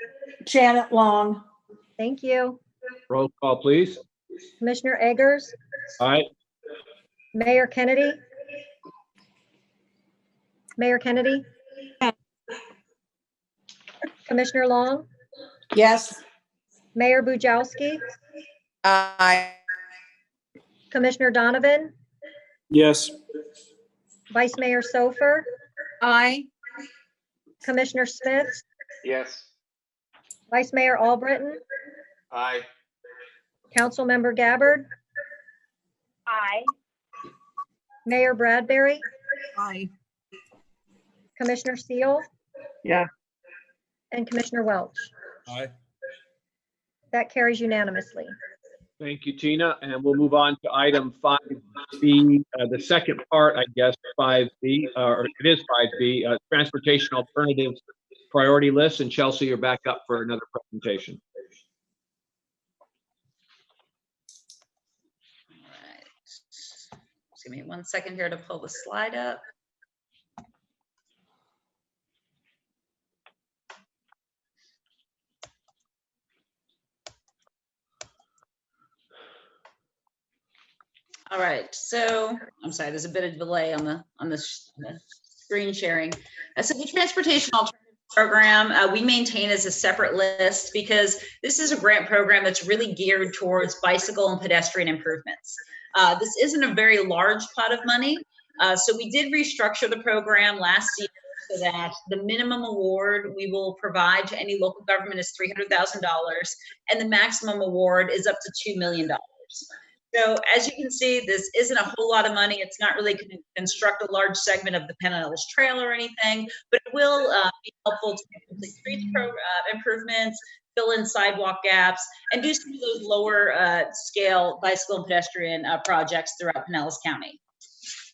Janet Long. Thank you. Roll call, please. Commissioner Eggers? Aye. Mayor Kennedy? Mayor Kennedy? Commissioner Long? Yes. Mayor Bujalski? Aye. Commissioner Donovan? Yes. Vice Mayor Sofer? Aye. Commissioner Smith, Yes. Vice Mayor Albritton, Aye. Councilmember Gabbard, Aye. Mayor Bradbury, Aye. Commissioner Seal, Yeah. and Commissioner Welch. Aye. That carries unanimously. Thank you, Tina. And we'll move on to item 5B, the second part, I guess, 5B, or it is 5B, Transportation Alternatives Priority List. And Chelsea, you're back up for another presentation. All right. Just give me 1 second here to pull the slide up. All right, so I'm sorry, there's a bit of delay on the screen sharing. So the Transportation Alternatives Program, we maintain as a separate list because this is a grant program that's really geared towards bicycle and pedestrian improvements. This isn't a very large pot of money, so we did restructure the program last year so that the minimum award we will provide to any local government is $300,000, and the maximum award is up to $2 million. So as you can see, this isn't a whole lot of money. It's not really going to construct a large segment of the Pinellas Trail or anything, but it will be helpful to complete streets improvements, fill in sidewalk gaps, and do some of those lower scale bicycle and pedestrian projects throughout Pinellas County.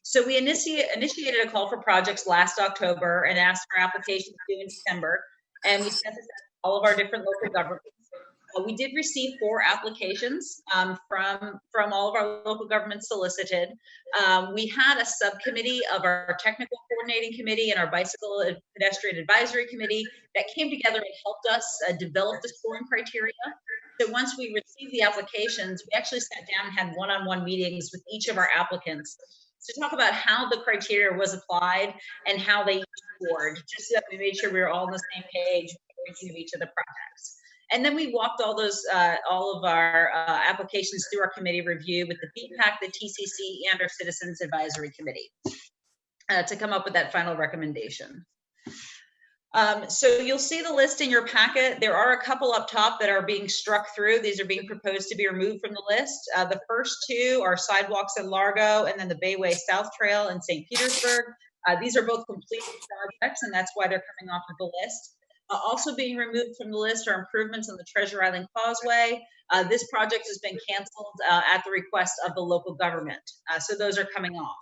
So we initiated a call for projects last October and asked for applications due in December, and we sent this out to all of our different local governments. We did receive 4 applications from all of our local governments solicited. We had a subcommittee of our technical coordinating committee and our bicycle and pedestrian advisory committee that came together and helped us develop the scoring criteria. So once we received the applications, we actually sat down and had one-on-one meetings with each of our applicants to talk about how the criteria was applied and how they scored, just so that we made sure we were all on the same page with each of the projects. And then we walked all of our applications through our committee review with the BPAC, the TCC, and our Citizens Advisory Committee to come up with that final recommendation. So you'll see the list in your packet. There are a couple up top that are being struck through. These are being proposed to be removed from the list. The first 2 are sidewalks in Largo and then the Bayway South Trail in St. Petersburg. These are both completed projects, and that's why they're coming off of the list. Also being removed from the list are improvements on the Treasure Island Causeway. This project has been canceled at the request of the local government. So those are coming off.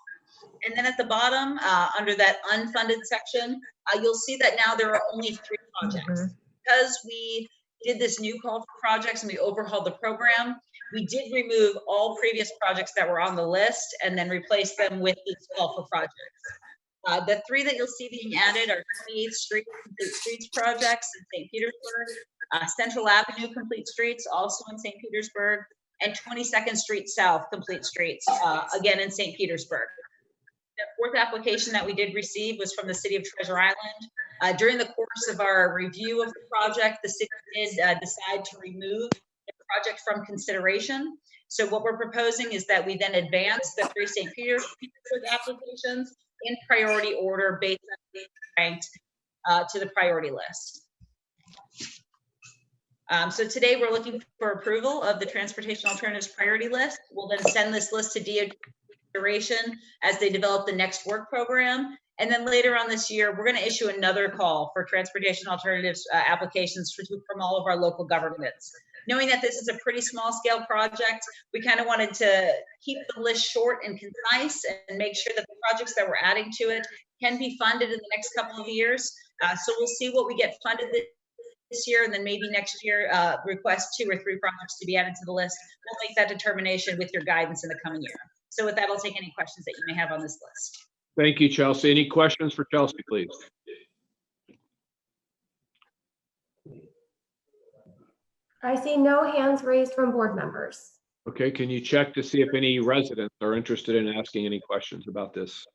And then at the bottom, under that unfunded section, you'll see that now there are only 3 projects. Because we did this new call for projects and we overhauled the program, we did remove all previous projects that were on the list and then replace them with this call for projects. The 3 that you'll see being added are 28th Street Complete Streets projects in St. Petersburg, Central Avenue Complete Streets, also in St. Petersburg, and 22nd Street South Complete Streets, again in St. Petersburg. The 4th application that we did receive was from the City of Treasure Island. During the course of our review of the project, the city did decide to remove the project from consideration. So what we're proposing is that we then advance the 3 St. Petersburg applications in priority order based on being ranked to the priority list. So today we're looking for approval of the Transportation Alternatives Priority List. We'll then send this list to DOT consideration as they develop the next work program. And then later on this year, we're going to issue another call for transportation alternatives applications from all of our local governments. Knowing that this is a pretty small scale project, we kind of wanted to keep the list short and concise and make sure that the projects that we're adding to it can be funded in the next couple of years. So we'll see what we get funded this year, and then maybe next year request 2 or 3 projects to be added to the list. We'll make that determination with your guidance in the coming year. So with that, I'll take any questions that you may have on this list. Thank you, Chelsea. Any questions for Chelsea, please? I see no hands raised from board members. Okay, can you check to see if any residents are interested in asking any questions about this?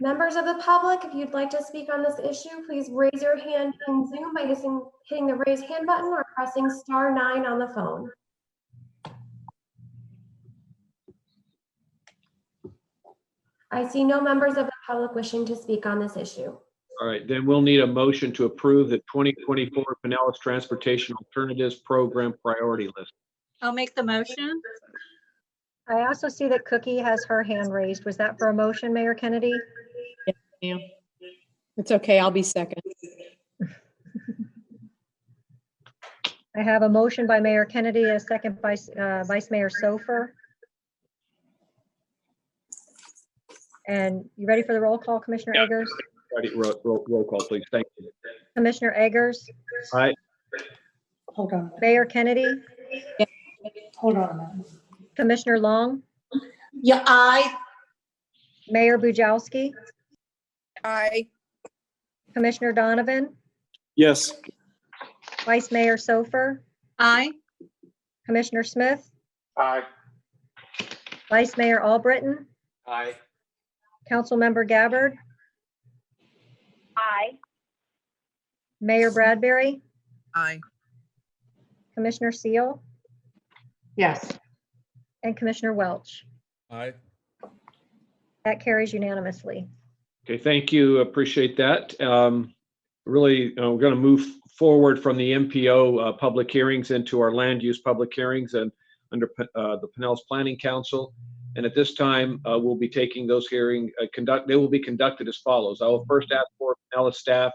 Members of the public, if you'd like to speak on this issue, please raise your hand in Zoom by just hitting the raise hand button or pressing *9 on the phone. I see no members of the public wishing to speak on this issue. All right, then we'll need a motion to approve the 2024 Pinellas Transportation Alternatives Program priority list. I'll make the motion. I also see that Cookie has her hand raised. Was that for a motion, Mayor Kennedy? Yes, ma'am. It's okay. I'll be second. I have a motion by Mayor Kennedy, a second by Vice Mayor Sofer. And you ready for the roll call, Commissioner Eggers? Ready, roll call, please. Thank you. Commissioner Eggers? Aye. Hold on. Mayor Kennedy? Yeah. Hold on a minute. Commissioner Long? Yeah, aye. Mayor Bujalski? Aye. Commissioner Donovan? Yes. Vice Mayor Sofer? Aye. Commissioner Smith? Aye. Vice Mayor Albritton? Aye. Councilmember Gabbard? Aye. Mayor Bradbury? Aye. Commissioner Seal? Yes. And Commissioner Welch? Aye. That carries unanimously. Okay, thank you. Appreciate that. Really, we're going to move forward from the MPO public hearings into our land use public hearings and under the Pinellas Planning Council. And at this time, we'll be taking those hearings, they will be conducted as follows. I will first ask for Pinellas staff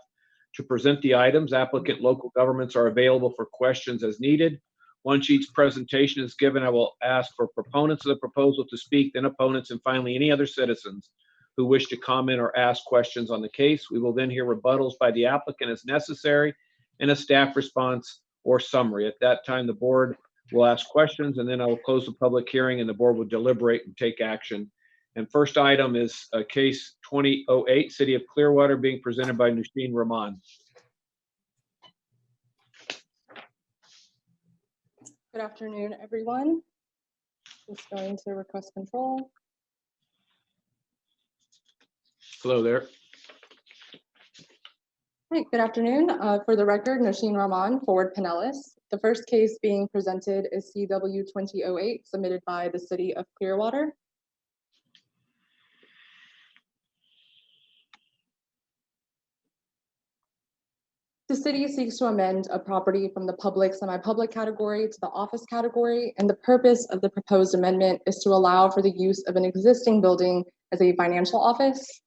to present the items. Applicant local governments are available for questions as needed. Once each presentation is given, I will ask for proponents of the proposal to speak, then opponents, and finally any other citizens who wish to comment or ask questions on the case. We will then hear rebuttals by the applicant as necessary and a staff response or summary. At that time, the board will ask questions, and then I will close the public hearing and the board will deliberate and take action. And first item is case 2008, City of Clearwater, being presented by Nusheen Rahman. Good afternoon, everyone. Just going to request control. Hello there. Hi, good afternoon. For the record, Nusheen Rahman, Forward Pinellas. The first case being presented is CW 2008, submitted by the City of Clearwater. The city seeks to amend a property from the public semi-public category to the office category, and the purpose of the proposed amendment is to allow for the use of an existing building as a financial office.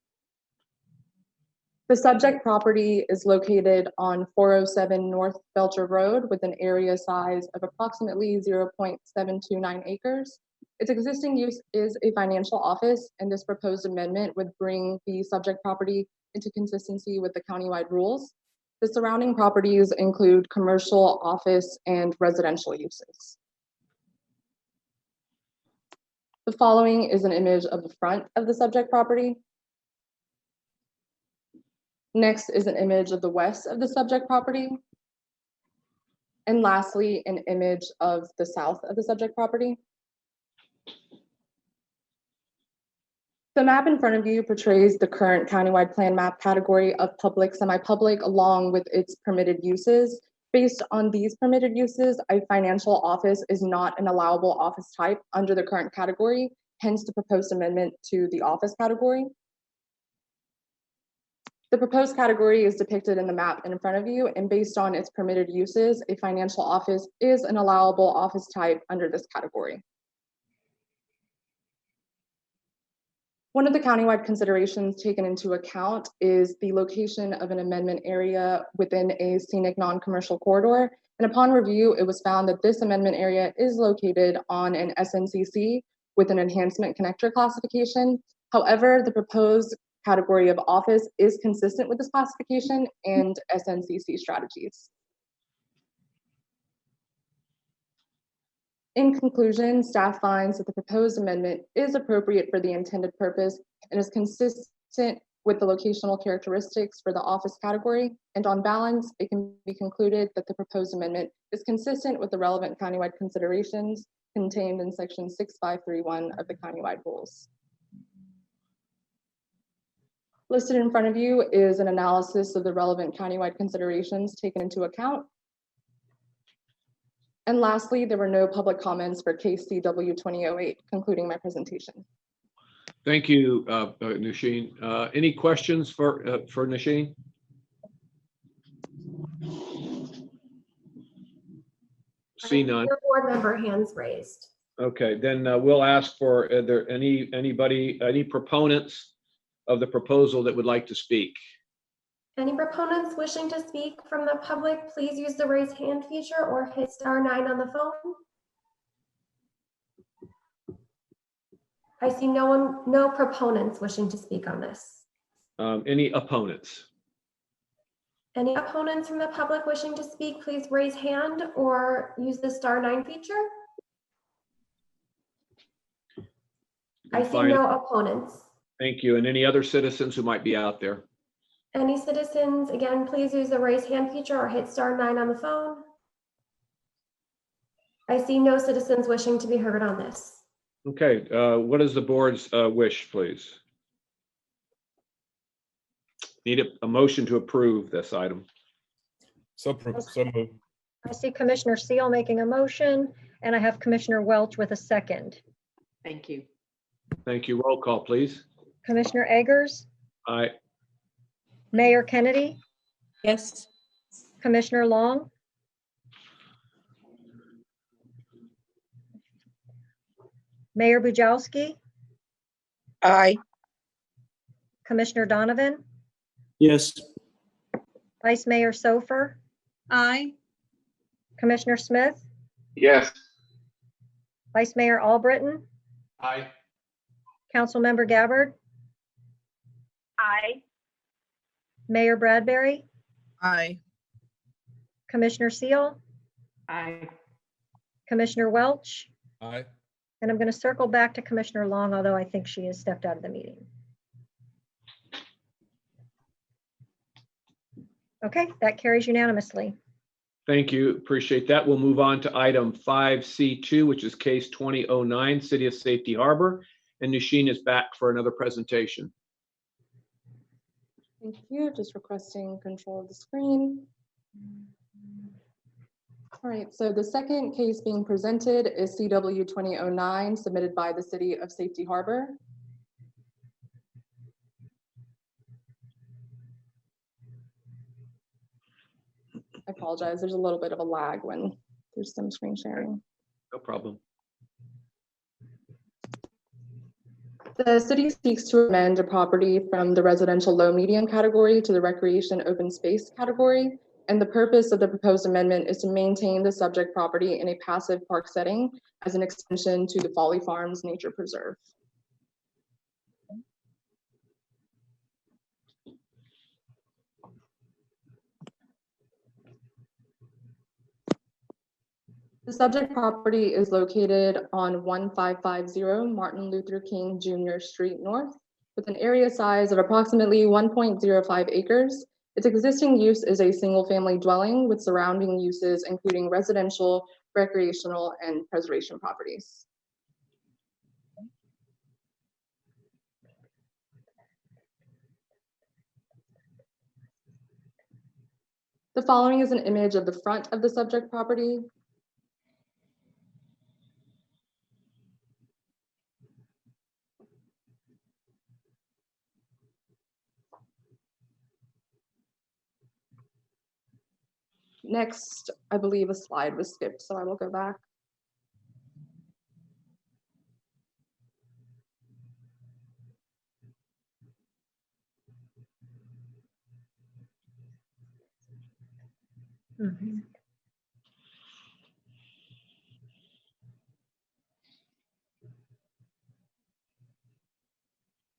The subject property is located on 407 North Belcher Road with an area size of approximately 0.729 acres. Its existing use is a financial office, and this proposed amendment would bring the subject property into consistency with the countywide rules. The surrounding properties include commercial, office, and residential uses. The following is an image of the front of the subject property. Next is an image of the west of the subject property. And lastly, an image of the south of the subject property. The map in front of you portrays the current countywide plan map category of public, semi-public, along with its permitted uses. Based on these permitted uses, a financial office is not an allowable office type under the current category, hence the proposed amendment to the office category. The proposed category is depicted in the map in front of you, and based on its permitted uses, a financial office is an allowable office type under this category. One of the countywide considerations taken into account is the location of an amendment area within a scenic non-commercial corridor. And upon review, it was found that this amendment area is located on an SNCC with an enhancement connector classification. However, the proposed category of office is consistent with this classification and SNCC strategies. In conclusion, staff finds that the proposed amendment is appropriate for the intended purpose and is consistent with the locational characteristics for the office category. And on balance, it can be concluded that the proposed amendment is consistent with the relevant countywide considerations contained in section 6531 of the countywide rules. Listed in front of you is an analysis of the relevant countywide considerations taken into account. And lastly, there were no public comments for case CW 2008, concluding my presentation. Thank you, Nasheen. Any questions for Nasheen? See none. Your board member hands raised. Okay, then we'll ask for, are there any proponents of the proposal that would like to speak? Any proponents wishing to speak from the public, please use the raise hand feature or hit *9 on the phone. I see no proponents wishing to speak on this. Any opponents? Any opponents from the public wishing to speak, please raise hand or use the *9 feature. I see no opponents. Thank you. And any other citizens who might be out there? Any citizens, again, please use the raise hand feature or hit *9 on the phone. I see no citizens wishing to be heard on this. Okay, what is the board's wish, please? Need a motion to approve this item. So moved. I see Commissioner Seal making a motion, and I have Commissioner Welch with a second. Thank you. Thank you. Roll call, please. Commissioner Eggers, Aye. Mayor Kennedy, Yes. Commissioner Long, Mayor Bujalski, Aye. Commissioner Donovan, Yes. Vice Mayor Sofer, Aye. Commissioner Smith, Yes. Vice Mayor Albritton, Aye. Councilmember Gabbard, Aye. Mayor Bradbury, Aye. Commissioner Seal, Aye. Commissioner Welch, Aye. and I'm going to circle back to Commissioner Long, although I think she has stepped out of the meeting. Okay, that carries unanimously. Thank you. Appreciate that. We'll move on to item 5C2, which is case 2009, City of Safety Harbor. And Nasheen is back for another presentation. Thank you. Just requesting control of the screen. All right, so the second case being presented is CW 2009, submitted by the City of Safety Harbor. I apologize, there's a little bit of a lag when there's some screen sharing. No problem. The city seeks to amend a property from the residential low medium category to the recreation open space category. And the purpose of the proposed amendment is to maintain the subject property in a passive park setting as an extension to the Folly Farms Nature Preserve. The subject property is located on 1550 Martin Luther King Jr. Street North with an area size of approximately 1.05 acres. Its existing use is a single-family dwelling with surrounding uses including residential, recreational, and preservation properties. The following is an image of the front of the subject property. Next, I believe a slide was skipped, so I will go back.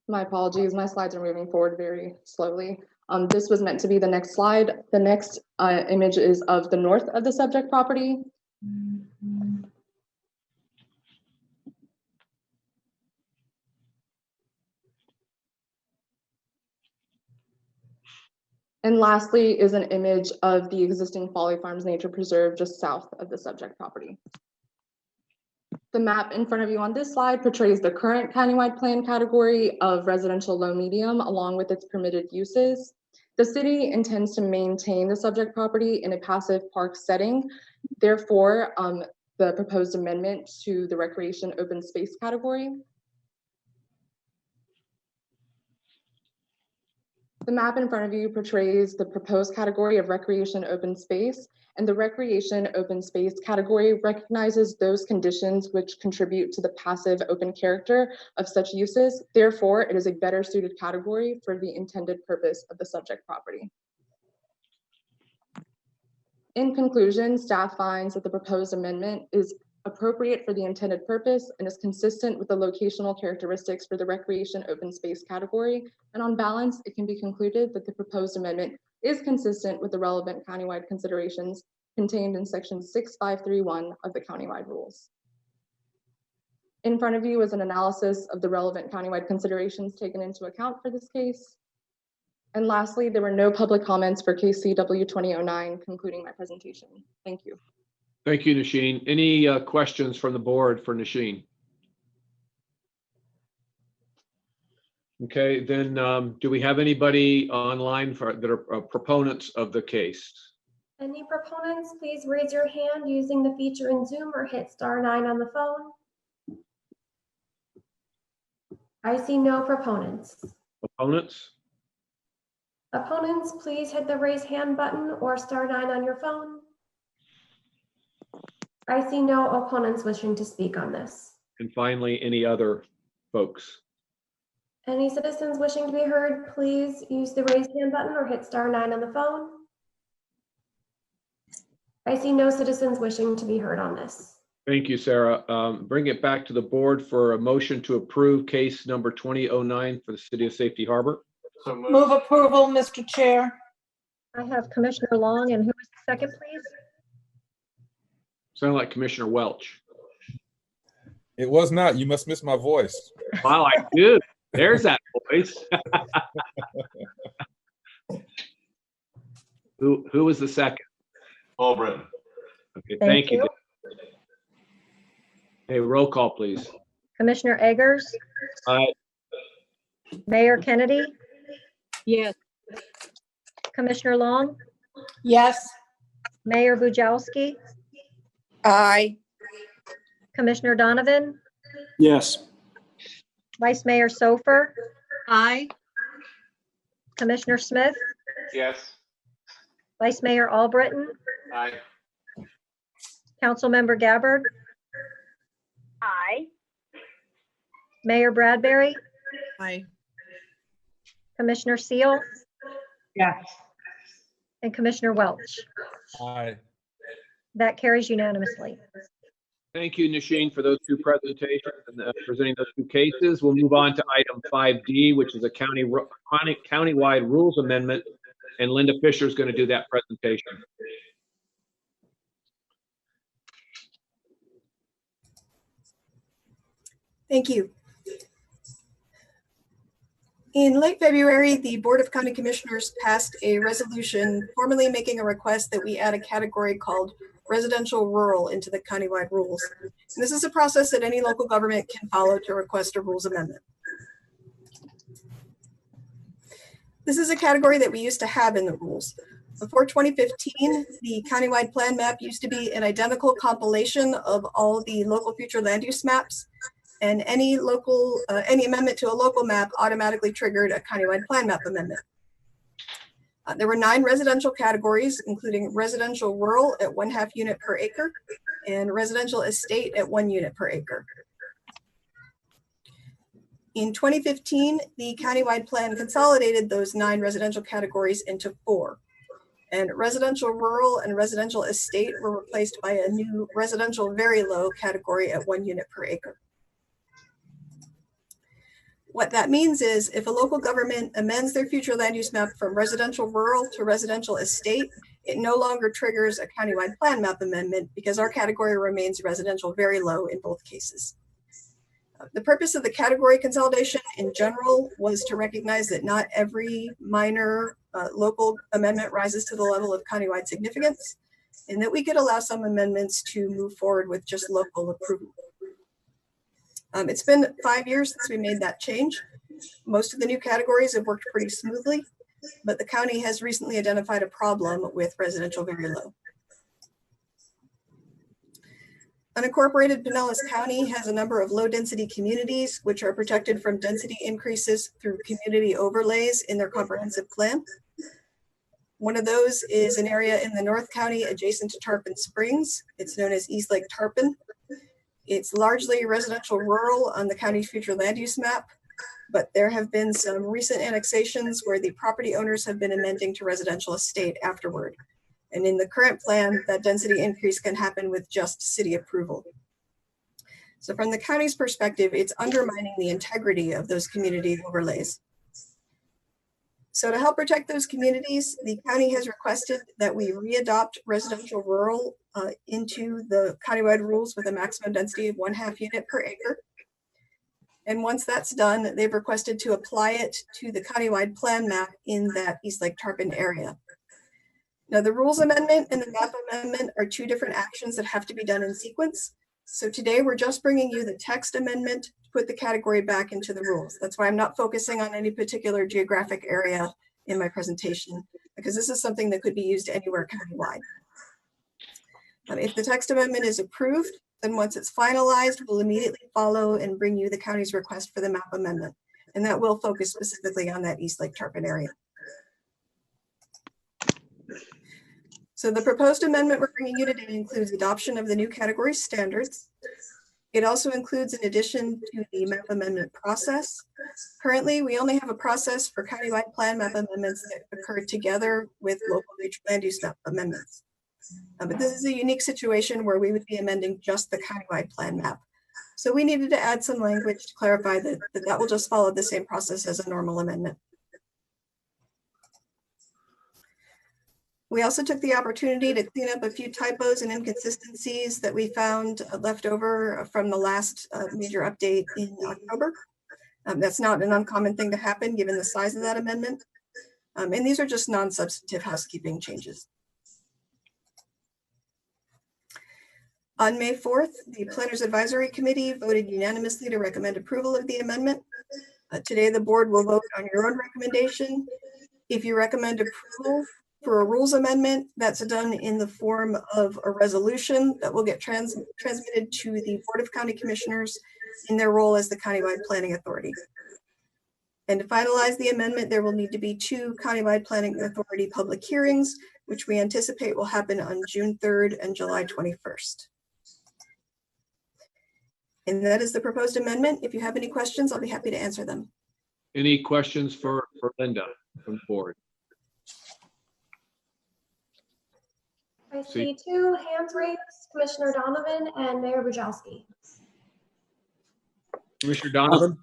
My apologies, my slides are moving forward very slowly. This was meant to be the next slide. The next image is of the north of the subject property. And lastly is an image of the existing Folly Farms Nature Preserve just south of the subject property. The map in front of you on this slide portrays the current countywide plan category of residential low medium along with its permitted uses. The city intends to maintain the subject property in a passive park setting. Therefore, the proposed amendment to the recreation open space category. The map in front of you portrays the proposed category of recreation open space, and the recreation open space category recognizes those conditions which contribute to the passive open character of such uses. Therefore, it is a better suited category for the intended purpose of the subject property. In conclusion, staff finds that the proposed amendment is appropriate for the intended purpose and is consistent with the locational characteristics for the recreation open space category. And on balance, it can be concluded that the proposed amendment is consistent with the relevant countywide considerations contained in section 6531 of the countywide rules. In front of you is an analysis of the relevant countywide considerations taken into account for this case. And lastly, there were no public comments for case CW 2009, concluding my presentation. Thank you. Thank you, Nasheen. Any questions from the board for Nasheen? Okay, then do we have anybody online that are proponents of the case? Any proponents, please raise your hand using the feature in Zoom or hit *9 on the phone. I see no proponents. Opponents? Opponents, please hit the raise hand button or *9 on your phone. I see no opponents wishing to speak on this. And finally, any other folks? Any citizens wishing to be heard, please use the raise hand button or hit *9 on the phone. I see no citizens wishing to be heard on this. Thank you, Sarah. Bring it back to the board for a motion to approve case number 2009 for the City of Safety Harbor. So Move approval, Mr. Chair. I have Commissioner Long, and who is the second, please? Sound like Commissioner Welch. It was not. You must miss my voice. Wow, I do. There's that voice. Who was the second? Albritton. Okay, thank you. Hey, roll call, please. Commissioner Eggers? Aye. Mayor Kennedy? Yes. Commissioner Long? Yes. Mayor Bujalski? Aye. Commissioner Donovan? Yes. Vice Mayor Sofer? Aye. Commissioner Smith? Yes. Vice Mayor Albritton? Aye. Councilmember Gabbard? Aye. Mayor Bradbury? Aye. Commissioner Seal? Yes. And Commissioner Welch? Aye. That carries unanimously. Thank you, Nasheen, for those two presentations and presenting those two cases. We'll move on to item 5D, which is a countywide rules amendment, and Linda Fisher is going to do that presentation. Thank you. In late February, the Board of County Commissioners passed a resolution formally making a request that we add a category called residential rural into the countywide rules. And this is a process that any local government can follow to request a rules amendment. This is a category that we used to have in the rules. Before 2015, the countywide plan map used to be an identical compilation of all the local future land use maps, and any amendment to a local map automatically triggered a countywide plan map amendment. There were 9 residential categories, including residential rural at 1/2 unit per acre and residential estate at 1 unit per acre. In 2015, the countywide plan consolidated those 9 residential categories into 4. And residential rural and residential estate were replaced by a new residential very low category at 1 unit per acre. What that means is if a local government amends their future land use map from residential rural to residential estate, it no longer triggers a countywide plan map amendment because our category remains residential very low in both cases. The purpose of the category consolidation in general was to recognize that not every minor local amendment rises to the level of countywide significance, and that we could allow some amendments to move forward with just local approval. It's been 5 years since we made that change. Most of the new categories have worked pretty smoothly, but the county has recently identified a problem with residential very low. Unincorporated Pinellas County has a number of low-density communities which are protected from density increases through community overlays in their comprehensive plan. One of those is an area in the North County adjacent to Tarpon Springs. It's known as East Lake Tarpon. It's largely residential rural on the county's future land use map, but there have been some recent annexations where the property owners have been amending to residential estate afterward. And in the current plan, that density increase can happen with just city approval. So from the county's perspective, it's undermining the integrity of those community overlays. So to help protect those communities, the county has requested that we readopt residential rural into the countywide rules with a maximum density of 1/2 unit per acre. And once that's done, they've requested to apply it to the countywide plan map in that East Lake Tarpon area. Now, the rules amendment and the map amendment are two different actions that have to be done in sequence. So today we're just bringing you the text amendment to put the category back into the rules. That's why I'm not focusing on any particular geographic area in my presentation, because this is something that could be used anywhere countywide. If the text amendment is approved, then once it's finalized, we'll immediately follow and bring you the county's request for the map amendment. And that will focus specifically on that East Lake Tarpon area. So the proposed amendment we're bringing you today includes adoption of the new category standards. It also includes an addition to the map amendment process. Currently, we only have a process for countywide plan map amendments that occur together with local land use map amendments. But this is a unique situation where we would be amending just the countywide plan map. So we needed to add some language to clarify that will just follow the same process as a normal amendment. We also took the opportunity to clean up a few typos and inconsistencies that we found left over from the last major update in October. That's not an uncommon thing to happen given the size of that amendment. And these are just non-substantive housekeeping changes. On May 4th, the Planners Advisory Committee voted unanimously to recommend approval of the amendment. Today, the board will vote on your own recommendation. If you recommend approval for a rules amendment, that's done in the form of a resolution that will get transmitted to the Board of County Commissioners in their role as the countywide planning authority. And to finalize the amendment, there will need to be 2 countywide planning authority public hearings, which we anticipate will happen on June 3rd and July 21st. And that is the proposed amendment. If you have any questions, I'll be happy to answer them. Any questions for Linda from the board? I see 2 hands raised, Commissioner Donovan and Mayor Bujalski. Commissioner Donovan?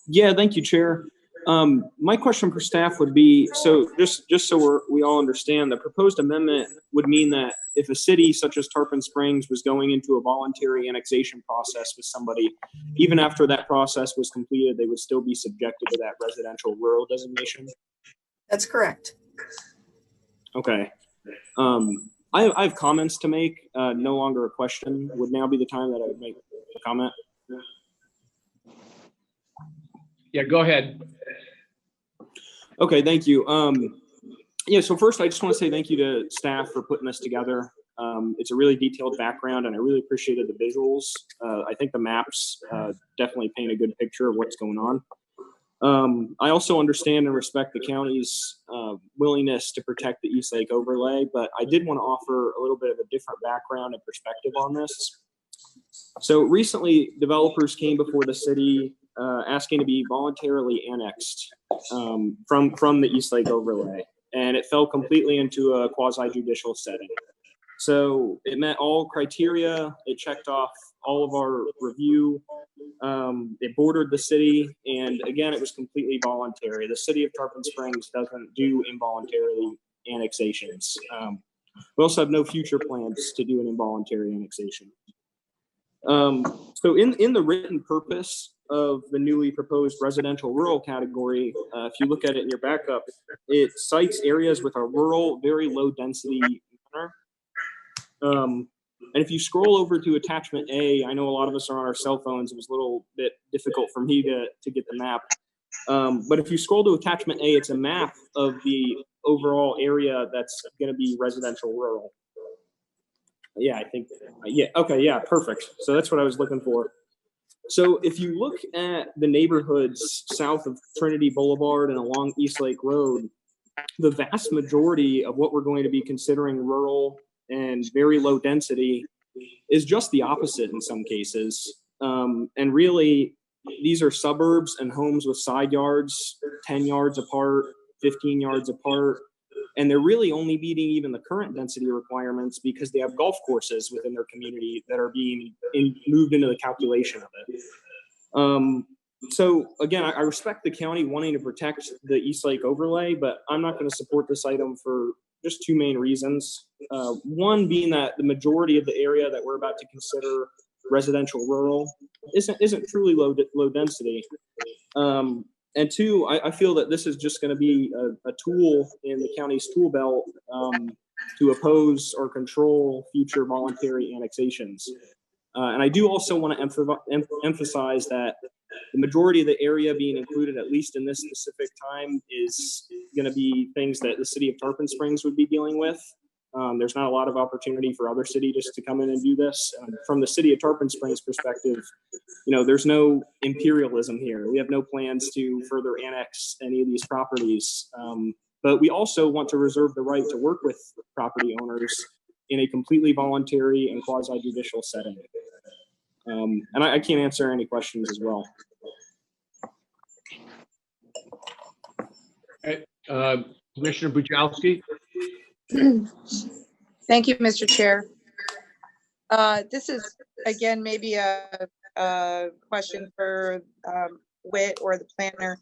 Yeah, thank you, Chair. My question for staff would be, so just so we all understand, the proposed amendment would mean that if a city such as Tarpon Springs was going into a voluntary annexation process with somebody, even after that process was completed, they would still be subjected to that residential rural designation? That's correct. Okay. I have comments to make, no longer a question. Would now be the time that I would make a comment? Yeah, go ahead. Okay, thank you. Yeah, so first I just want to say thank you to staff for putting this together. It's a really detailed background and I really appreciated the visuals. I think the maps definitely paint a good picture of what's going on. I also understand and respect the county's willingness to protect the East Lake overlay, but I did want to offer a little bit of a different background and perspective on this. So recently, developers came before the city asking to be voluntarily annexed from the East Lake overlay, and it fell completely into a quasi-judicial setting. So it met all criteria, it checked off all of our review, it bordered the city, and again, it was completely voluntary. The city of Tarpon Springs doesn't do involuntary annexations. We also have no future plans to do an involuntary annexation. So in the written purpose of the newly proposed residential rural category, if you look at it in your backup, it cites areas with a rural, very low density manner. And if you scroll over to attachment A, I know a lot of us are on our cell phones. It was a little bit difficult for me to get the map. But if you scroll to attachment A, it's a map of the overall area that's going to be residential rural. Yeah, I think, yeah, okay, yeah, perfect. So that's what I was looking for. So if you look at the neighborhoods south of Trinity Boulevard and along East Lake Road, the vast majority of what we're going to be considering rural and very low density is just the opposite in some cases. And really, these are suburbs and homes with side yards, 10 yards apart, 15 yards apart. And they're really only meeting even the current density requirements because they have golf courses within their community that are being moved into the calculation of it. So again, I respect the county wanting to protect the East Lake overlay, but I'm not going to support this item for just two main reasons. One being that the majority of the area that we're about to consider residential rural isn't truly low density. And two, I feel that this is just going to be a tool in the county's tool belt to oppose or control future voluntary annexations. And I do also want to emphasize that the majority of the area being included, at least in this specific time, is going to be things that the city of Tarpon Springs would be dealing with. There's not a lot of opportunity for other cities to come in and do this. From the city of Tarpon Springs perspective, there's no imperialism here. We have no plans to further annex any of these properties. But we also want to reserve the right to work with property owners in a completely voluntary and quasi-judicial setting. And I can't answer any questions as well. Okay. Commissioner Bujalski. Thank you, Mr. Chair. This is, again, maybe a question for Whit or the planner.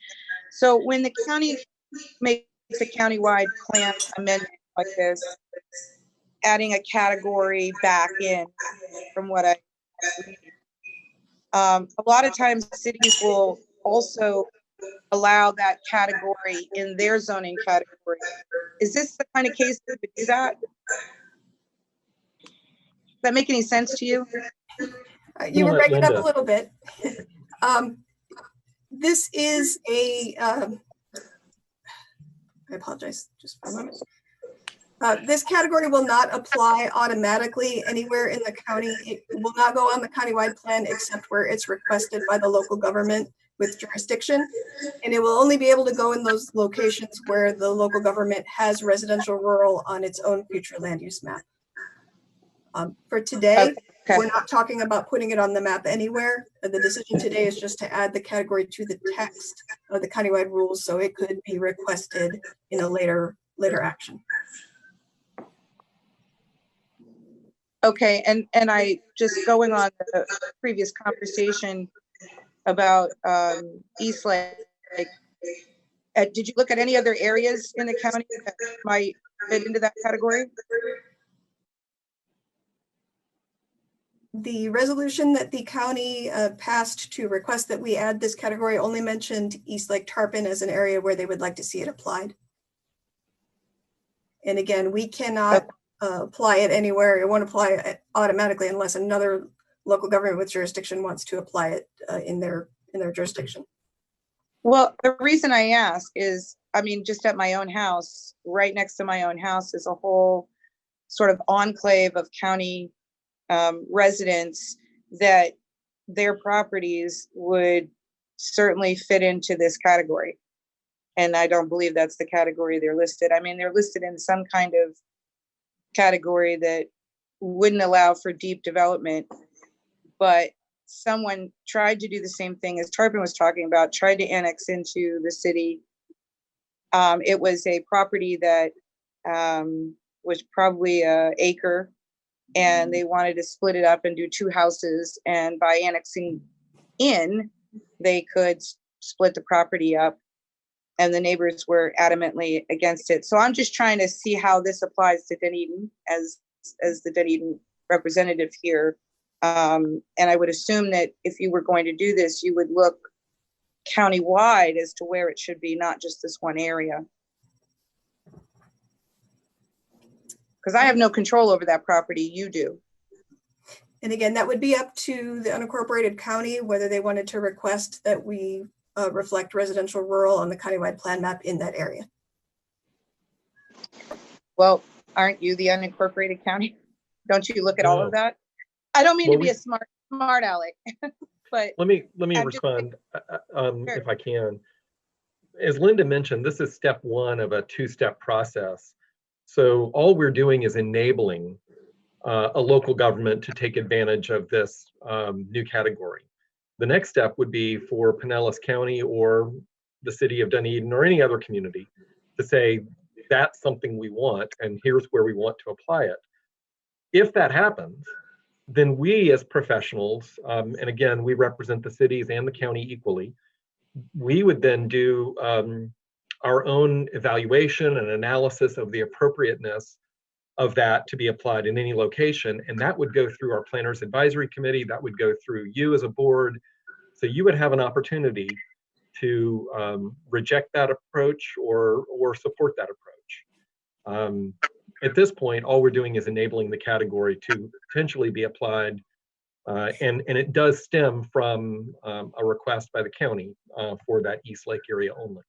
So when the county makes a countywide plan amendment like this, adding a category back in from what I read, a lot of times cities will also allow that category in their zoning category. Is this the kind of case that would do that? Does that make any sense to you? You were breaking up a little bit. This is a, I apologize, just for a moment. This category will not apply automatically anywhere in the county. It will not go on the countywide plan except where it's requested by the local government with jurisdiction. And it will only be able to go in those locations where the local government has residential rural on its own future land use map. For today, we're not talking about putting it on the map anywhere. The decision today is just to add the category to the text of the countywide rules so it could be requested in a later action. Okay, and I just going on the previous conversation about East Lake, did you look at any other areas in the county that might fit into that category? The resolution that the county passed to request that we add this category only mentioned East Lake Tarpon as an area where they would like to see it applied. And again, we cannot apply it anywhere. It won't apply it automatically unless another local government with jurisdiction wants to apply it in their jurisdiction. Well, the reason I ask is, I mean, just at my own house, right next to my own house is a whole sort of enclave of county residents that their properties would certainly fit into this category. And I don't believe that's the category they're listed. I mean, they're listed in some kind of category that wouldn't allow for deep development, but someone tried to do the same thing as Tarpon was talking about, tried to annex into the city. It was a property that was probably an acre, and they wanted to split it up and do two houses, and by annexing in, they could split the property up, and the neighbors were adamantly against it. So I'm just trying to see how this applies to Dunedin as the Dunedin representative here. And I would assume that if you were going to do this, you would look countywide as to where it should be, not just this one area. Because I have no control over that property, you do. And again, that would be up to the unincorporated county, whether they wanted to request that we reflect residential rural on the countywide plan map in that area. Well, aren't you the unincorporated county? Don't you look at all of that? I don't mean to be a smart aleck, but let me I'm respond if I can. As Linda mentioned, this is step one of a two-step process. So all we're doing is enabling a local government to take advantage of this new category. The next step would be for Pinellas County or the city of Dunedin or any other community to say, that's something we want and here's where we want to apply it. If that happens, then we as professionals, and again, we represent the cities and the county equally, we would then do our own evaluation and analysis of the appropriateness of that to be applied in any location. And that would go through our Planners Advisory Committee, that would go through you as a board. So you would have an opportunity to reject that approach or support that approach. At this point, all we're doing is enabling the category to potentially be applied, and it does stem from a request by the county for that East Lake area only.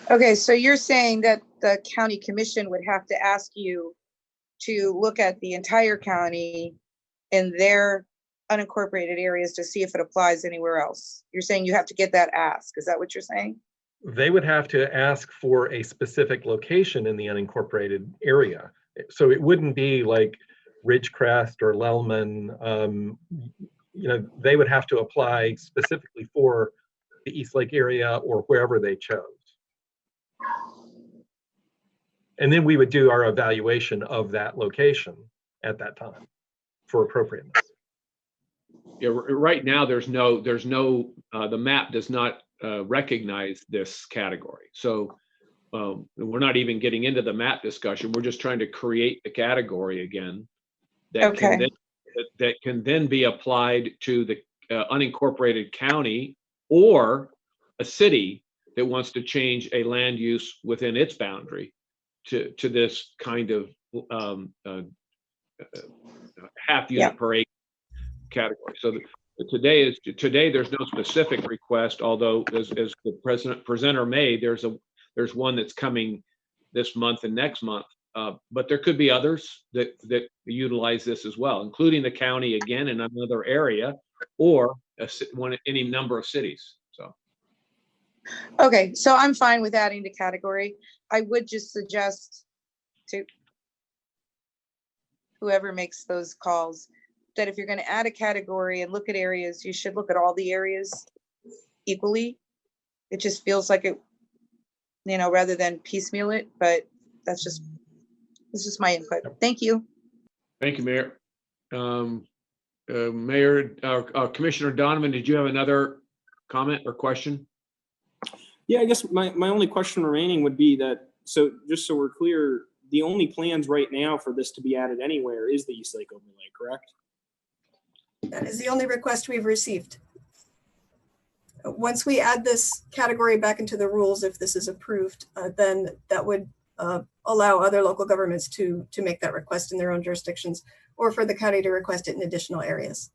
okay, so you're saying that the county commission would have to ask you to look at the entire county and their unincorporated areas to see if it applies anywhere else. You're saying you have to get that ask. Is that what you're saying? They would have to ask for a specific location in the unincorporated area. So it wouldn't be like Ridgecrest or Lellman. You know, they would have to apply specifically for the East Lake area or wherever they chose. And then we would do our evaluation of that location at that time for appropriateness. Yeah, right now there's no, the map does not recognize this category. So we're not even getting into the map discussion. We're just trying to create the category again that can then be applied to the unincorporated county or a city that wants to change a land use within its boundary to this kind of half unit per acre category. So today there's no specific request, although as the presenter made, there's one that's coming this month and next month. But there could be others that utilize this as well, including the county again in another area, or any number of cities. So. Okay, so I'm fine with adding the category. I would just suggest to whoever makes those calls that if you're going to add a category and look at areas, you should look at all the areas equally. It just feels like it, you know, rather than piecemeal it, but this is my input. Thank you. Thank you, Mayor. Commissioner Donovan, did you have another comment or question? Yeah, I guess my only question remaining would be that, so just so we're clear, the only plans right now for this to be added anywhere is the East Lake overlay, correct? That is the only request we've received. Once we add this category back into the rules, if this is approved, then that would allow other local governments to make that request in their own jurisdictions, or for the county to request it in additional areas.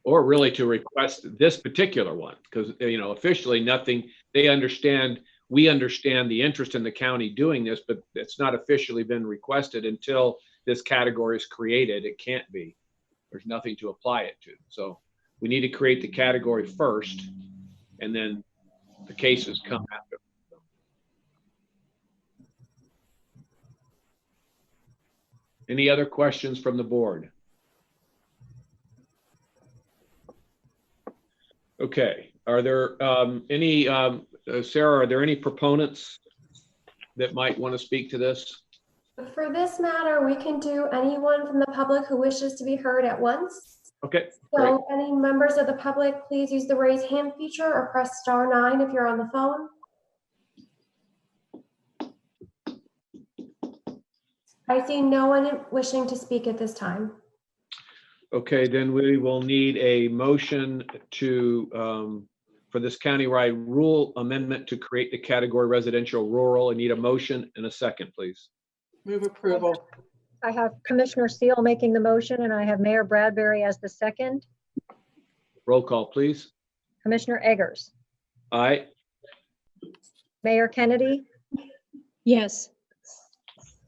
Or really to request this particular one, because, you know, officially nothing, we understand the interest in the county doing this, but it's not officially been requested until this category is created. It can't be. There's nothing to apply it to. So we need to create the category first, and then the cases come after. Any other questions from the board? Okay, are there any, Sarah, are there any proponents that might want to speak to this? For this matter, we can do anyone from the public who wishes to be heard at once. Okay, so any members of the public, please use the raise hand feature or press *9 if you're on the phone. I see no one wishing to speak at this time. Okay, then we will need a motion to for this countywide rule amendment to create the category residential rural. I need a motion and a second, please. Move approval. I have Commissioner Seal making the motion, and I have Mayor Bradbury as the second. Roll call, please. Commissioner Eggers. Aye. Mayor Kennedy. Yes.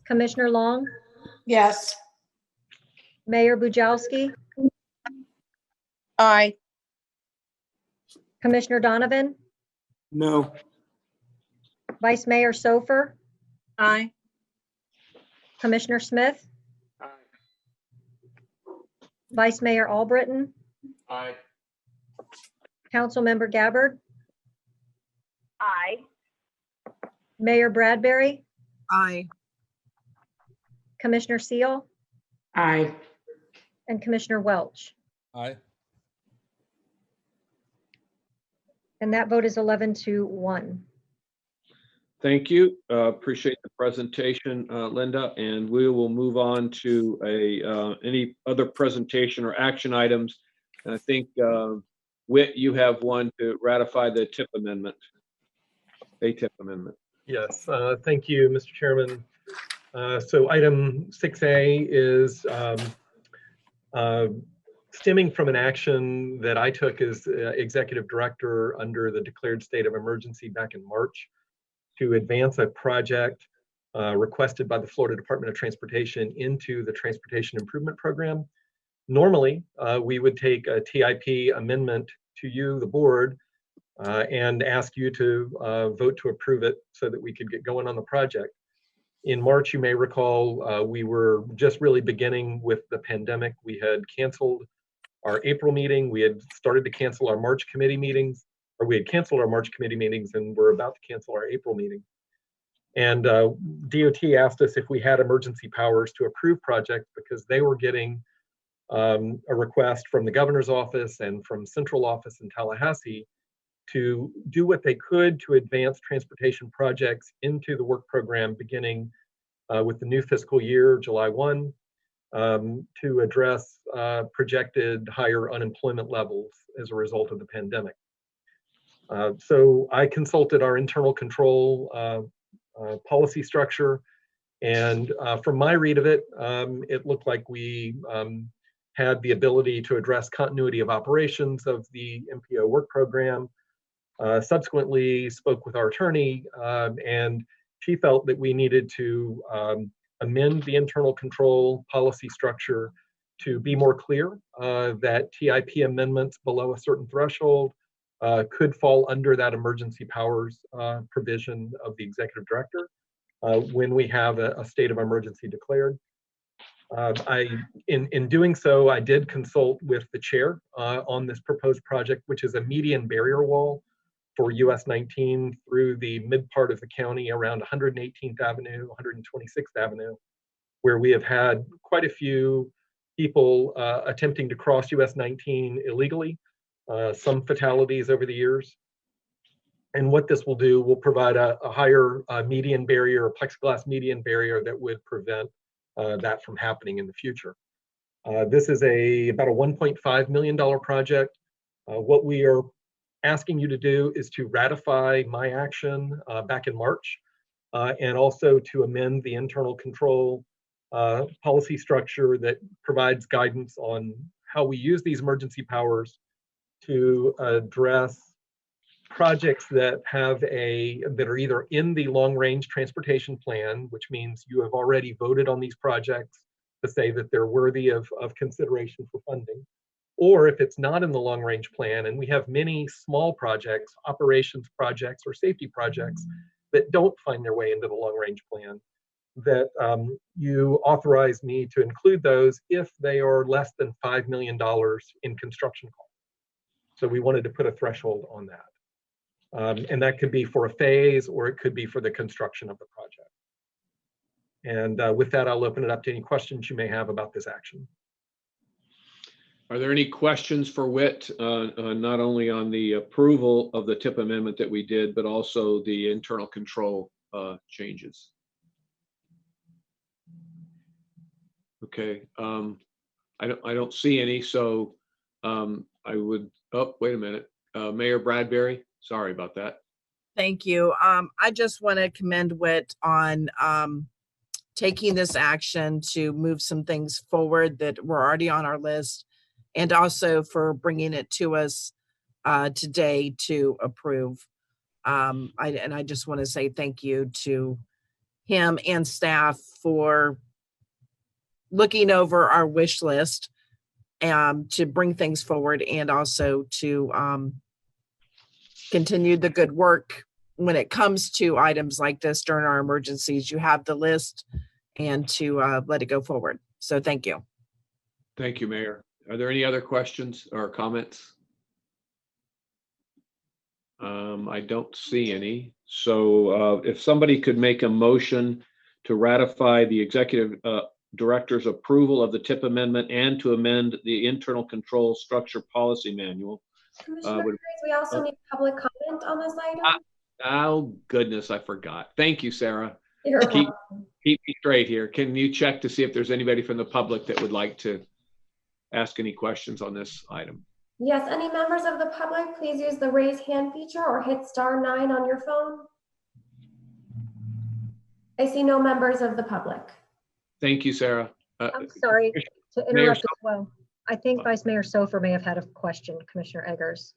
Commissioner Long. Yes. Mayor Bujalski, Aye. Commissioner Donovan, No. Vice Mayor Sofer, Aye. Commissioner Smith, Vice Mayor Albritton, Aye. Councilmember Gabbard, Aye. Mayor Bradbury, Aye. Commissioner Seal, Aye. and Commissioner Welch. Aye. And that vote is 11-1. Thank you. Appreciate the presentation, Linda, and we will move on to any other presentation or action items. And I think, Whit, you have one to ratify the TIP amendment, ATIP amendment. Yes, thank you, Mr. Chairman. So item 6A is stemming from an action that I took as executive director under the declared state of emergency back in March to advance a project requested by the Florida Department of Transportation into the Transportation Improvement Program. Normally, we would take a TIP amendment to you, the board, and ask you to vote to approve it so that we could get going on the project. In March, you may recall, we were just really beginning with the pandemic. We had canceled our April meeting. We had started to cancel our March committee meetings, or we had canceled our March committee meetings and we're about to cancel our April meeting. And DOT asked us if we had emergency powers to approve projects because they were getting a request from the governor's office and from central office in Tallahassee to do what they could to advance transportation projects into the work program beginning with the new fiscal year, July 1, to address projected higher unemployment levels as a result of the pandemic. So I consulted our internal control policy structure, and from my read of it, it looked like we had the ability to address continuity of operations of the MPO work program. Subsequently spoke with our attorney, and she felt that we needed to amend the internal control policy structure to be more clear that TIP amendments below a certain threshold could fall under that emergency powers provision of the executive director when we have a state of emergency declared. In doing so, I did consult with the chair on this proposed project, which is a median barrier wall for US 19 through the mid part of the county around 118th Avenue, 126th Avenue, where we have had quite a few people attempting to cross US 19 illegally, some fatalities over the years. And what this will do will provide a higher median barrier, a plexiglass median barrier that would prevent that from happening in the future. This is about a $1.5 million project. What we are asking you to do is to ratify my action back in March, and also to amend the internal control policy structure that provides guidance on how we use these emergency powers to address projects that are either in the long-range transportation plan, which means you have already voted on these projects to say that they're worthy of consideration for funding, or if it's not in the long-range plan, and we have many small projects, operations projects or safety projects that don't find their way into the long-range plan, that you authorize me to include those if they are less than $5 million in construction costs. So we wanted to put a threshold on that. And that could be for a phase, or it could be for the construction of the project. And with that, I'll open it up to any questions you may have about this action. Are there any questions for Whit, not only on the approval of the TIP amendment that we did, but also the internal control changes? Okay, I don't see any, so I would, oh, wait a minute. Mayor Bradbury, sorry about that. Thank you. I just want to commend Whit on taking this action to move some things forward that were already on our list, and also for bringing it to us today to approve. I just want to say thank you to him and staff for looking over our wish list to bring things forward, and also to continue the good work when it comes to items like this during our emergencies. You have the list, and to let it go forward. So thank you. Thank you, Mayor. Are there any other questions or comments? I don't see any. So if somebody could make a motion to ratify the executive director's approval of the TIP amendment and to amend the internal control structure policy manual. Commissioner Grace, we also need public comment on this item. Oh, goodness, I forgot. Thank you, Sarah. You're Keep welcome. me straight here. Can you check to see if there's anybody from the public that would like to ask any questions on this item? Yes, any members of the public, please use the raise hand feature or hit *9 on your phone. I see no members of the public. Thank you, Sarah. I'm sorry to Mayor interrupt as well. I think Vice Mayor Sofer may have had a question, Commissioner Eggers.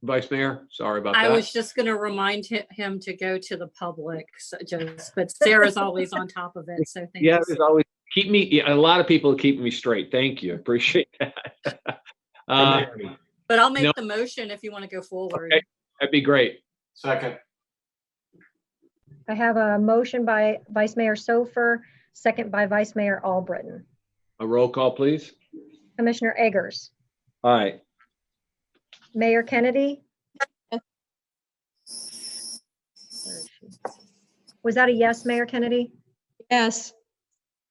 Vice Mayor, sorry about I that. was just going to remind him to go to the public, but Sarah's always on top of it. So thank Yeah, you. there's always keep me. Yeah, a lot of people keep me straight. Thank you. Appreciate that. But I'll make the motion if you want to go forward. Okay, that'd be great. Second. I have a motion by Vice Mayor Sofer, second by Vice Mayor Albritton. A roll call, please. Commissioner Eggers, Aye. Mayor Kennedy. Was that a yes, Mayor Kennedy? Yes.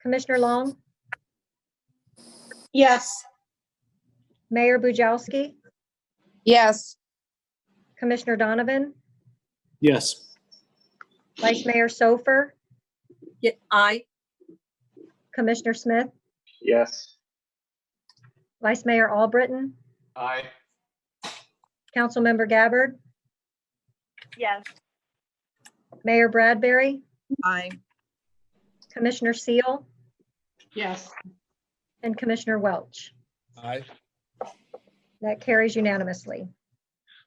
Commissioner Long, Yes. Mayor Bujalski, Yes. Commissioner Donovan, Yes. Vice Mayor Sofer, Yeah, aye. Commissioner Smith, Yes. Vice Mayor Albritton, Aye. Councilmember Gabbard, Yes. Mayor Bradbury, Aye. Commissioner Seal, Yes. and Commissioner Welch. Aye. That carries unanimously.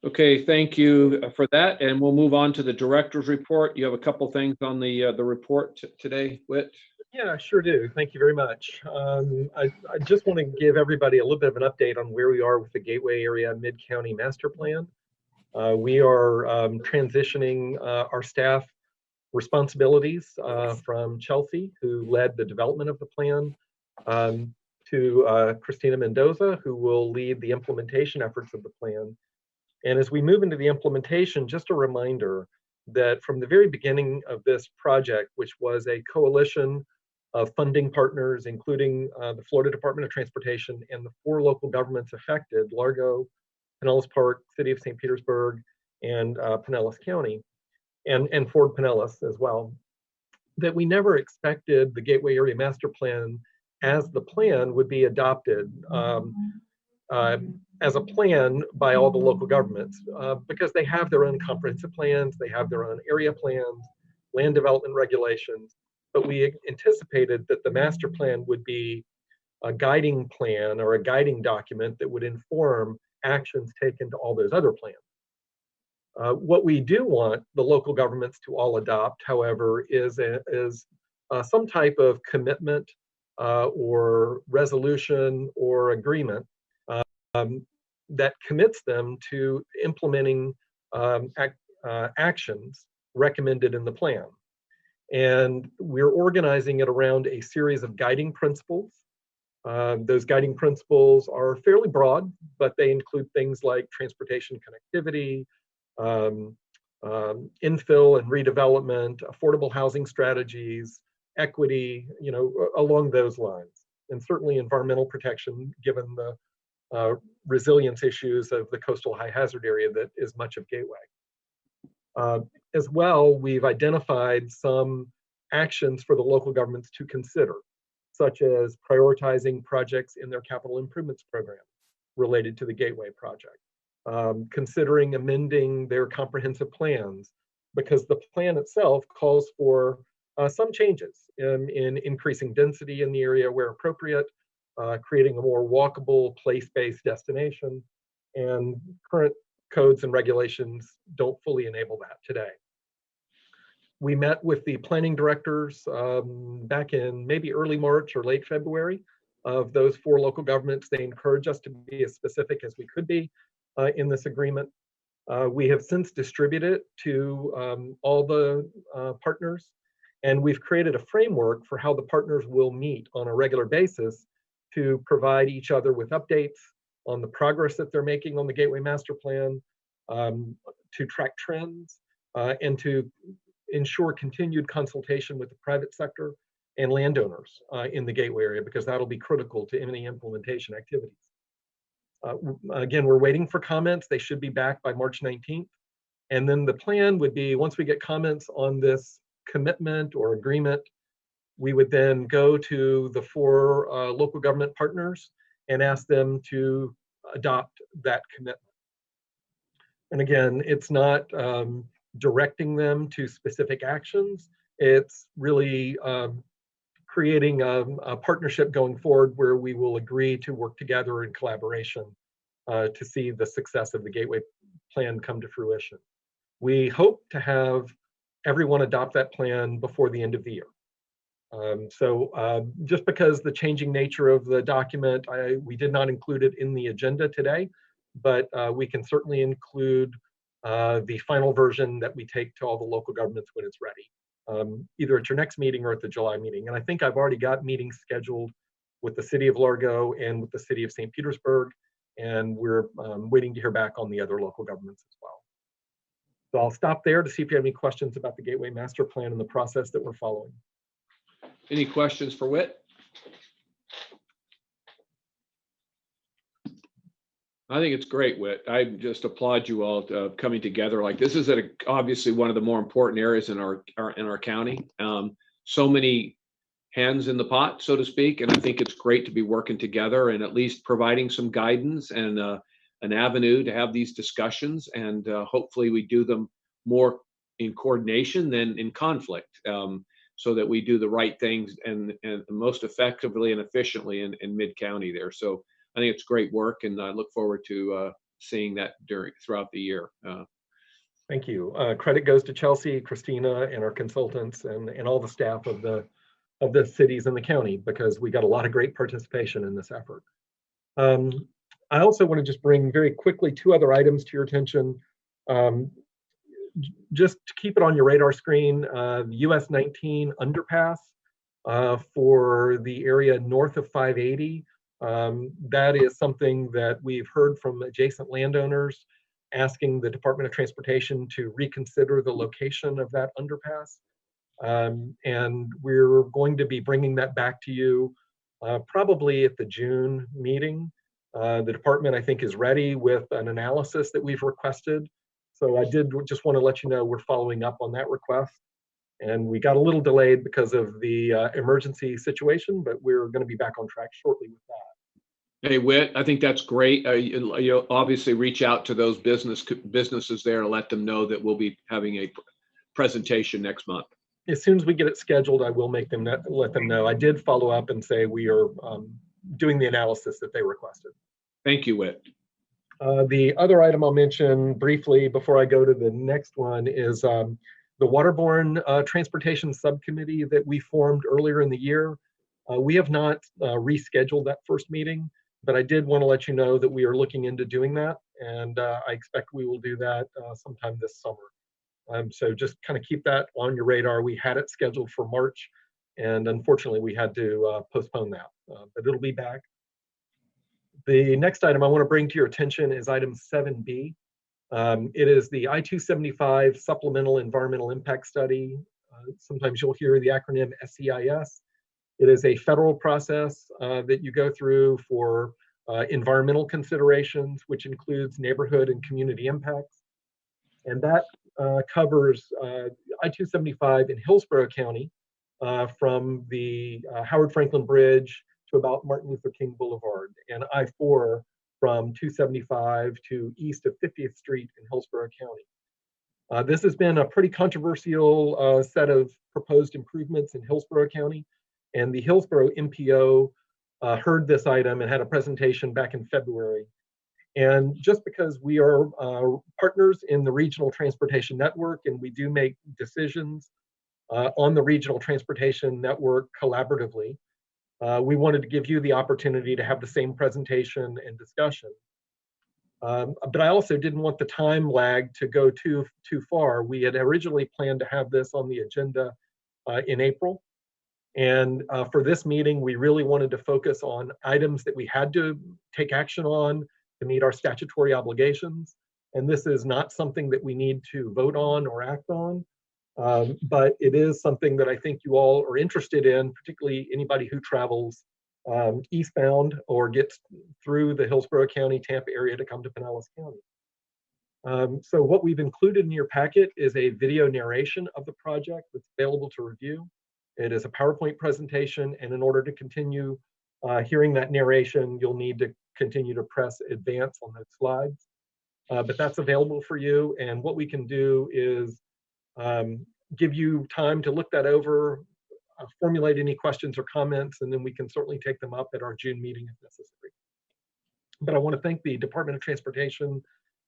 Okay, thank you for that, and we'll move on to the director's report. You have a couple things on the report today, Whit? Yeah, sure do. Thank you very much. I just want to give everybody a little bit of an update on where we are with the Gateway Area Mid-County Master Plan. We are transitioning our staff responsibilities from Chelsea, who led the development of the plan, to Christina Mendoza, who will lead the implementation efforts of the plan. And as we move into the implementation, just a reminder that from the very beginning of this project, which was a coalition of funding partners, including the Florida Department of Transportation and the 4 local governments affected, Largo, Pinellas Park, City of St. Petersburg, and Pinellas County, and Fort Pinellas as well, that we never expected the Gateway Area Master Plan as the plan would be adopted as a plan by all the local governments, because they have their own comprehensive plans, they have their own area plans, land development regulations, but we anticipated that the master plan would be a guiding plan or a guiding document that would inform actions taken to all those other plans. What we do want the local governments to all adopt, however, is some type of commitment or resolution or agreement that commits them to implementing actions recommended in the plan. And we're organizing it around a series of guiding principles. Those guiding principles are fairly broad, but they include things like transportation connectivity, infill and redevelopment, affordable housing strategies, equity, along those lines, and certainly environmental protection, given the resilience issues of the coastal high hazard area that is much of Gateway. As well, we've identified some actions for the local governments to consider, such as prioritizing projects in their capital improvements program related to the Gateway project, considering amending their comprehensive plans, because the plan itself calls for some changes in increasing density in the area where appropriate, creating a more walkable, place-based destination, and current codes and regulations don't fully enable that today. We met with the planning directors back in maybe early March or late February of those 4 local governments. They encouraged us to be as specific as we could be in this agreement. We have since distributed it to all the partners, and we've created a framework for how the partners will meet on a regular basis to provide each other with updates on the progress that they're making on the Gateway Master Plan, to track trends, and to ensure continued consultation with the private sector and landowners in the Gateway area, because that'll be critical to any implementation activities. Again, we're waiting for comments. They should be back by March 19th. And then the plan would be, once we get comments on this commitment or agreement, we would then go to the 4 local government partners and ask them to adopt that commitment. And again, it's not directing them to specific actions. It's really creating a partnership going forward where we will agree to work together in collaboration to see the success of the Gateway Plan come to fruition. We hope to have everyone adopt that plan before the end of the year. Just because the changing nature of the document, we did not include it in the agenda today, but we can certainly include the final version that we take to all the local governments when it's ready, either at your next meeting or at the July meeting. And I think I've already got meetings scheduled with the city of Largo and with the city of St. Petersburg, and we're waiting to hear back on the other local governments as well. So I'll stop there to see if you have any questions about the Gateway Master Plan and the process that we're following. Any questions for Whit? I think it's great, Whit. I just applaud you all coming together like this. Is obviously one of the more important areas in our county. So many hands in the pot, so to speak, and I think it's great to be working together and at least providing some guidance and an avenue to have these discussions. And hopefully we do them more in coordination than in conflict, so that we do the right things and most effectively and efficiently in mid-county there. So I think it's great work, and I look forward to seeing that throughout the year. Thank you. Credit goes to Chelsea, Christina, and our consultants, and all the staff of the cities in the county, because we got a lot of great participation in this effort. I also want to just bring very quickly 2 other items to your attention. Just to keep it on your radar screen, the US 19 underpass for the area north of 580. That is something that we've heard from adjacent landowners asking the Department of Transportation to reconsider the location of that underpass. And we're going to be bringing that back to you probably at the June meeting. The department, I think, is ready with an analysis that we've requested. So I did just want to let you know we're following up on that request. And we got a little delayed because of the emergency situation, but we're going to be back on track shortly with that. Hey, Whit, I think that's great. You'll obviously reach out to those businesses there and let them know that we'll be having a presentation next month. As soon as we get it scheduled, I will let them know. I did follow up and say we are doing the analysis that they requested. Thank you, Whit. The other item I'll mention briefly before I go to the next one is the Waterborne Transportation Subcommittee that we formed earlier in the year. We have not rescheduled that first meeting, but I did want to let you know that we are looking into doing that, and I expect we will do that sometime this summer. So just kind of keep that on your radar. We had it scheduled for March, and unfortunately we had to postpone that, but it'll be back. The next item I want to bring to your attention is item 7B. It is the I-275 Supplemental Environmental Impact Study. Sometimes you'll hear the acronym SEIS. It is a federal process that you go through for environmental considerations, which includes neighborhood and community impacts. And that covers I-275 in Hillsborough County from the Howard Franklin Bridge to about Martin Luther King Boulevard, and I-4 from 275 to east of 50th Street in Hillsborough County. This has been a pretty controversial set of proposed improvements in Hillsborough County, and the Hillsborough MPO heard this item and had a presentation back in February. And just because we are partners in the regional transportation network and we do make decisions on the regional transportation network collaboratively. We wanted to give you the opportunity to have the same presentation and discussion. But I also didn't want the time lag to go too far. We had originally planned to have this on the agenda in April. And for this meeting, we really wanted to focus on items that we had to take action on to meet our statutory obligations. And this is not something that we need to vote on or act on, but it is something that I think you all are interested in, particularly anybody who travels eastbound or gets through the Hillsborough County, Tampa area to come to Pinellas County. So what we've included in your packet is a video narration of the project that's available to review. It is a PowerPoint presentation, and in order to continue hearing that narration, you'll need to continue to press advance on those slides. But that's available for you, and what we can do is give you time to look that over, formulate any questions or comments, and then we can certainly take them up at our June meeting if necessary. But I want to thank the Department of Transportation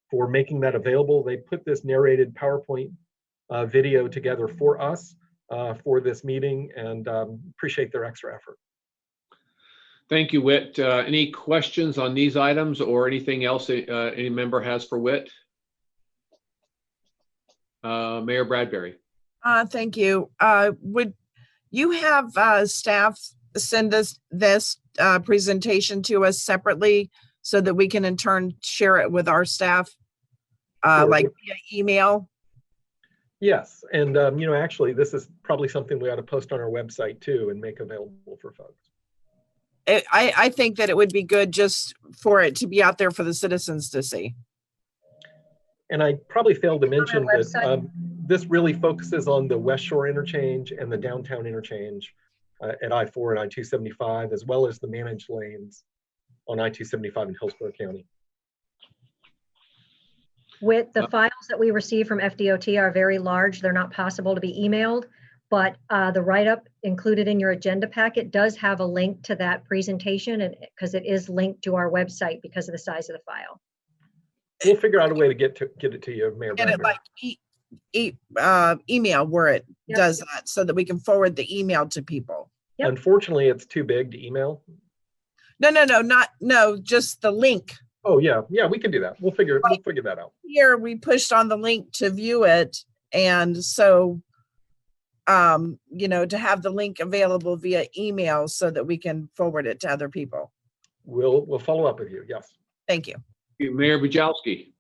for making that available. They put this narrated PowerPoint video together for us for this meeting, and appreciate their extra effort. Thank you, Whit. Any questions on these items or anything else any member has for Whit? Mayor Bradbury. Thank you. Would you have staff send us this presentation to us separately so that we can in turn share it with our staff, Sure. like via email? Yes, and you know, actually, this is probably something we ought to post on our website too and make available for folks. I think that it would be good just for it to be out there for the citizens to see. And I probably failed to mention that this really focuses on the West Shore interchange and the downtown interchange at I-4 and I-275, as well as the managed lanes on I-275 in Hillsborough County. With the files that we receive from FDOT are very large. They're not possible to be emailed, but the write-up included in your agenda packet does have a link to that presentation, and because it is linked to our website because of the size of the file. We'll figure out a way to get it to you, Mayor Get it Bradbury. like email where it does that so that we can forward the email to people. Yep. Unfortunately, it's too big to email. No, just the link. Oh yeah, we can do that. We'll figure that out. Here we pushed on the link to view it, and so you know, to have the link available via email so that we can forward it to other people. We'll follow up with you. Yes. Thank you. Mayor Bujalski.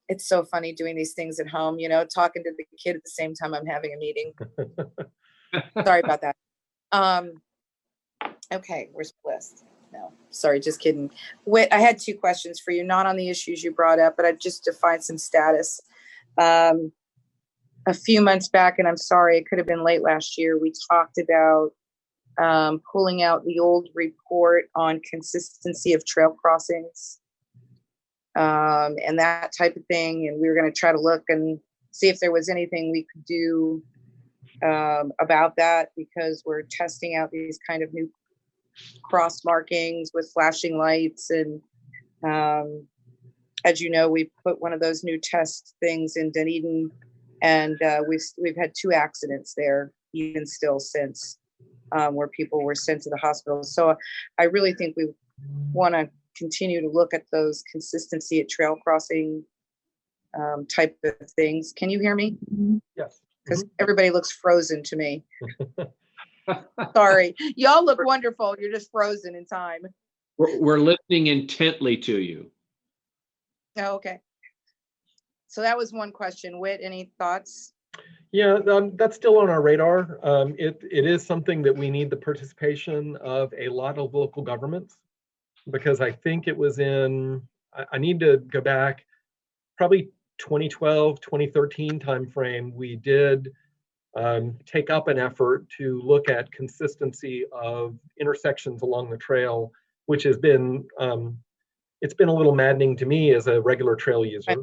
It's so funny doing these things at home, you know, talking to the kid at the same time I'm having a meeting. Sorry about that. Okay, where's Bliss? No, sorry, just kidding. Whit, I had two questions for you, not on the issues you brought up, but I just to find some status. A few months back, and I'm sorry, it could have been late last year, we talked about pulling out the old report on consistency of trail crossings and that type of thing. And we were going to try to look and see if there was anything we could do about that, because we're testing out these kind of new cross markings with flashing lights. And as you know, we put one of those new test things in Dunedin, and we've had 2 accidents there, even still since, where people were sent to the hospital. So I really think we want to continue to look at those consistency at trail crossing type of things. Can you hear me? Yes. Because everybody looks frozen to me. Sorry, y'all look wonderful. You're just frozen in time. We're listening intently to you. Oh, okay. So that was one question. Whit, any thoughts? Yeah, that's still on our radar. It is something that we need the participation of a lot of local governments, because I think it was in, I need to go back, probably 2012, 2013 timeframe, we did take up an effort to look at consistency of intersections along the trail, which has been, it's been a little maddening to me as a regular trail user.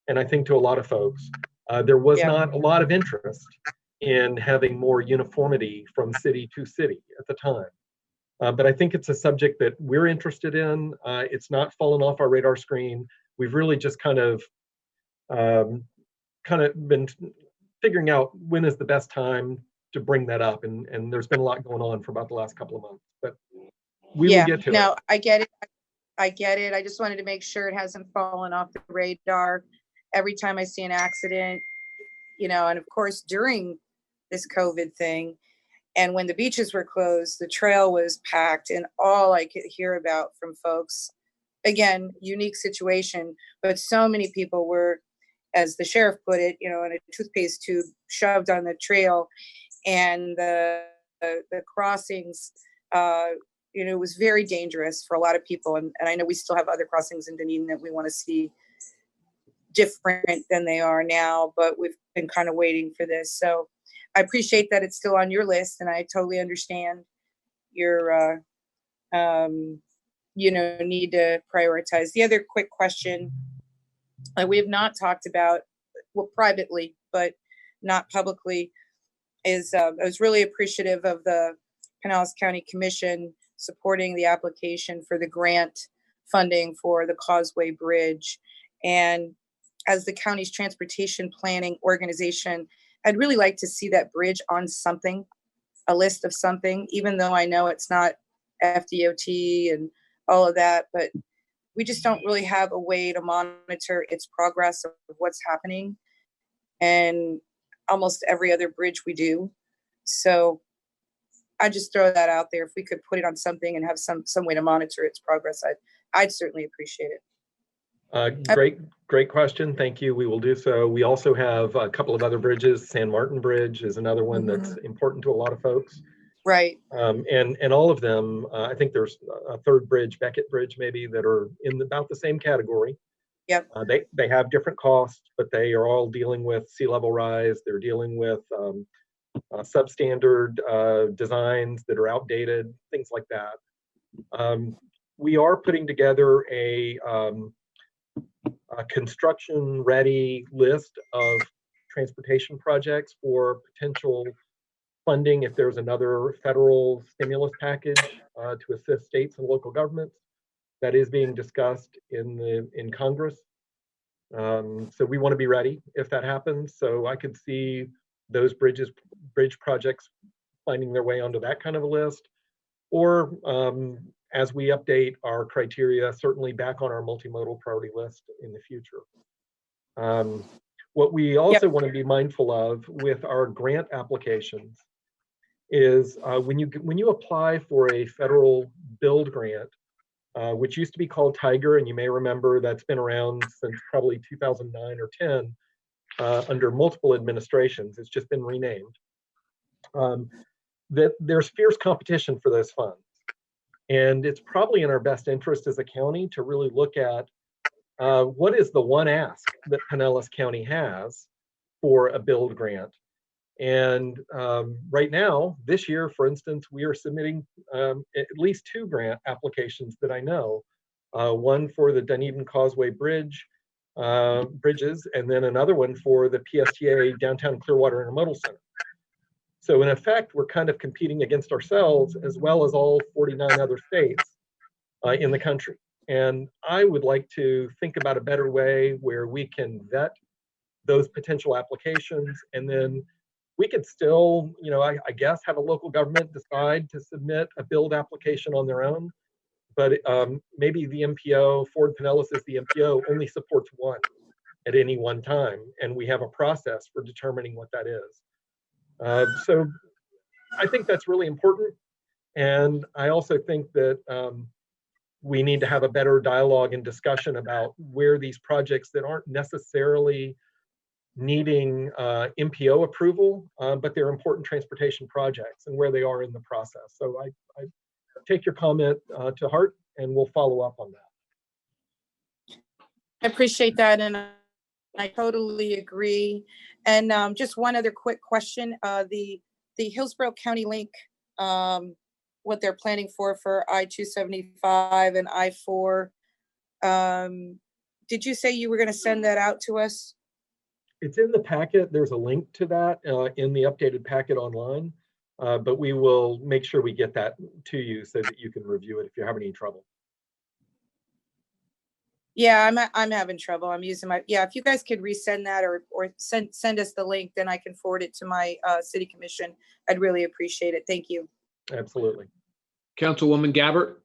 And I think to a lot of folks, there was not a lot of interest in having more uniformity from city to city at the time. But I think it's a subject that we're interested in. It's not fallen off our radar screen. We've really just kind of kind of been figuring out when is the best time to bring that up, and there's been a lot going on for about the last couple of months, but we will get to it. No, I get it. I get it. I just wanted to make sure it hasn't fallen off the radar. Every time I see an accident, you know, and of course during this COVID thing, and when the beaches were closed, the trail was packed, and all I could hear about from folks, again, unique situation, but so many people were, as the sheriff put it, you know, in a toothpaste tube shoved on the trail, and the crossings, you know, it was very dangerous for a lot of people. And I know we still have other crossings in Dunedin that we want to see different than they are now, but we've been kind of waiting for this. So I appreciate that it's still on your list, and I totally understand your, you know, need to prioritize. The other quick question we have not talked about, well, privately, but not publicly, is I was really appreciative of the Pinellas County Commission supporting the application for the grant funding for the Causeway Bridge. And as the county's transportation planning organization, I'd really like to see that bridge on something, a list of something, even though I know it's not FDOT and all of that, but we just don't really have a way to monitor its progress of what's happening. And almost every other bridge we do. So I just throw that out there. If we could put it on something and have some way to monitor its progress, I'd certainly appreciate it. Great question. Thank you. We will do so. We also have a couple of other bridges. San Martin Bridge is another one that's important to a lot of folks. Right. And all of them, I think there's a third bridge, Beckett Bridge maybe, that are in about the same category. Yep. They have different costs, but they are all dealing with sea level rise. They're dealing with substandard designs that are outdated, things like that. We are putting together a construction-ready list of transportation projects for potential funding if there's another federal stimulus package to assist states and local governments. That is being discussed in Congress. So we want to be ready if that happens. So I could see those bridge projects finding their way onto that kind of a list, or as we update our criteria, certainly back on our multimodal priority list in the future. What we also want to be mindful of with our grant applications is when you apply for a federal build grant, which used to be called Tiger, and you may remember that's been around since probably 2009 or 10 under multiple administrations. It's just been renamed. That there's fierce competition for those funds. And it's probably in our best interest as a county to really look at what is the one ask that Pinellas County has for a build grant. And right now, this year, for instance, we are submitting at least 2 grant applications that I know. One for the Dunedin Causeway bridges, and then another one for the PSTA Downtown Clearwater Intermodal Center. So in effect, we're kind of competing against ourselves as well as all 49 other states in the country. And I would like to think about a better way where we can vet those potential applications, and then we could still, you know, I guess have a local government decide to submit a build application on their own, but maybe the MPO, Ford Pinellas as the MPO, only supports one at any one time, and we have a process for determining what that is. So I think that's really important, and I also think that we need to have a better dialogue and discussion about where these projects that aren't necessarily needing MPO approval, but they're important transportation projects and where they are in the process. So I take your comment to heart, and we'll follow up on that. I appreciate that, and I totally agree. And just one other quick question: the Hillsborough County link, what they're planning for I-275 and I-4. Did you say you were going to send that out to us? It's in the packet. There's a link to that in the updated packet online, but we will make sure we get that to you so that you can review it if you're having any trouble. Yeah, I'm having trouble. I'm using my, yeah, if you guys could resend that or send us the link, then I can forward it to my city commission. I'd really appreciate it. Thank you. Absolutely. Councilwoman Gabbard.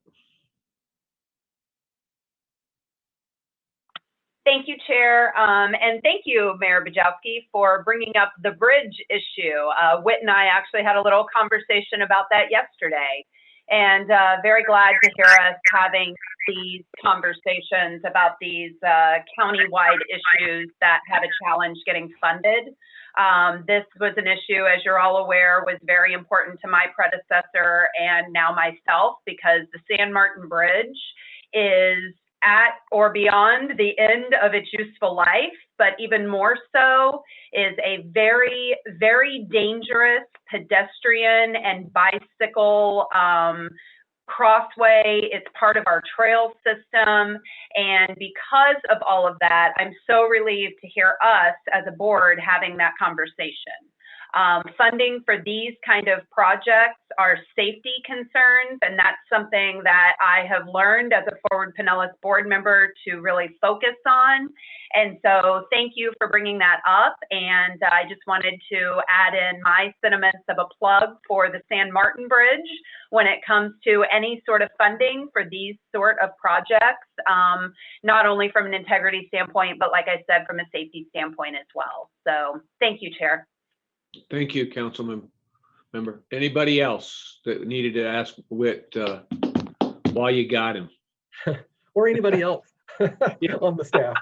Thank you, Chair, and thank you, Mayor Bajowski, for bringing up the bridge issue. Whit and I actually had a little conversation about that yesterday, and very glad to hear us having these conversations about these county-wide issues that have a challenge getting funded. This was an issue, as you're all aware, was very important to my predecessor and now myself, because the San Martin Bridge is at or beyond the end of its useful life, but even more so is a very, very dangerous pedestrian and bicycle crossway. It's part of our trail system. And because of all of that, I'm so relieved to hear us as a board having that conversation. Funding for these kind of projects are safety concerns, and that's something that I have learned as a Forward Pinellas board member to really focus on. And so thank you for bringing that up. And I just wanted to add in my sentiments of a plug for the San Martin Bridge when it comes to any sort of funding for these sort of projects, not only from an integrity standpoint, but like I said, from a safety standpoint as well. So thank you, Chair. Thank you, Councilman member. Anybody else that needed to ask Whit while you got him? Or anybody else on the staff?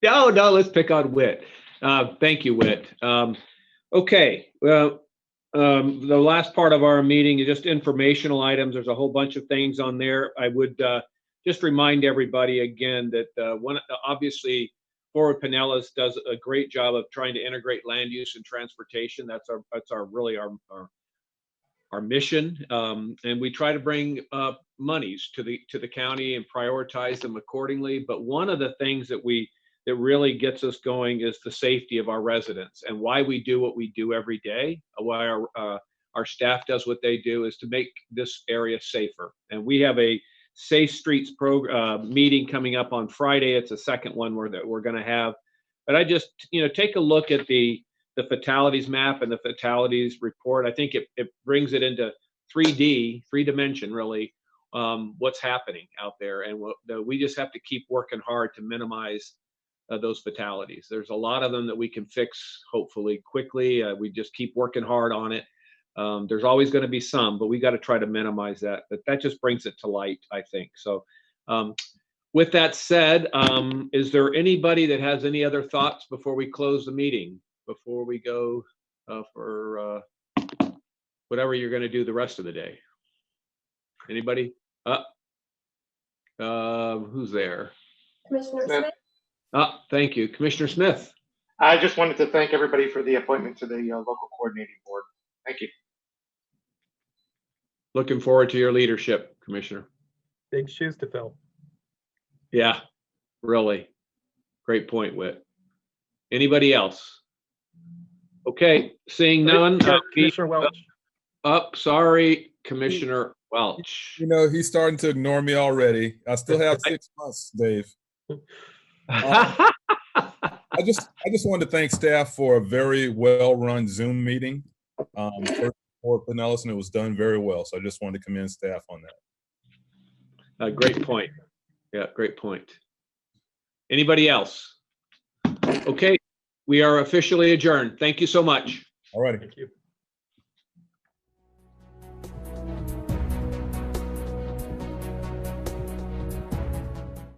No, let's pick on Whit. Thank you, Whit. Okay, well, the last part of our meeting is just informational items. There's a whole bunch of things on there. I would just remind everybody again that obviously Forward Pinellas does a great job of trying to integrate land use and transportation. That's really our mission, and we try to bring monies to the county and prioritize them accordingly. But one of the things that really gets us going is the safety of our residents, and why we do what we do every day. Why our staff does what they do is to make this area safer. And we have a Safe Streets meeting coming up on Friday. It's the second one that we're going to have. But I just, take a look at the fatalities map and the fatalities report. I think it brings it into 3D, three dimension really, what's happening out there. And we just have to keep working hard to minimize those fatalities. There's a lot of them that we can fix, hopefully quickly. We just keep working hard on it. There's always going to be some, but we got to try to minimize that. But that just brings it to light, I think. So with that said, is there anybody that has any other thoughts before we close the meeting, before we go for whatever you're going to do the rest of the day? Anybody? Who's there? Commissioner Smith. Thank you. Commissioner Smith. I just wanted to thank everybody for the appointment to the local coordinating board. Thank you. Looking forward to your leadership, Commissioner. Big shoes to fill. Yeah, really. Great point, Whit. Anybody else? Okay, seeing none. Commissioner Welch. Sorry, Commissioner Welch. He's starting to ignore me already. I still have 6 months, Dave. I just wanted to thank staff for a very well-run Zoom meeting for Pinellas, and it was done very well. So I just wanted to commend staff on that. Great point. Yeah, great point. Anybody else? Okay, we are officially adjourned. Thank you so much. All right. Thank you.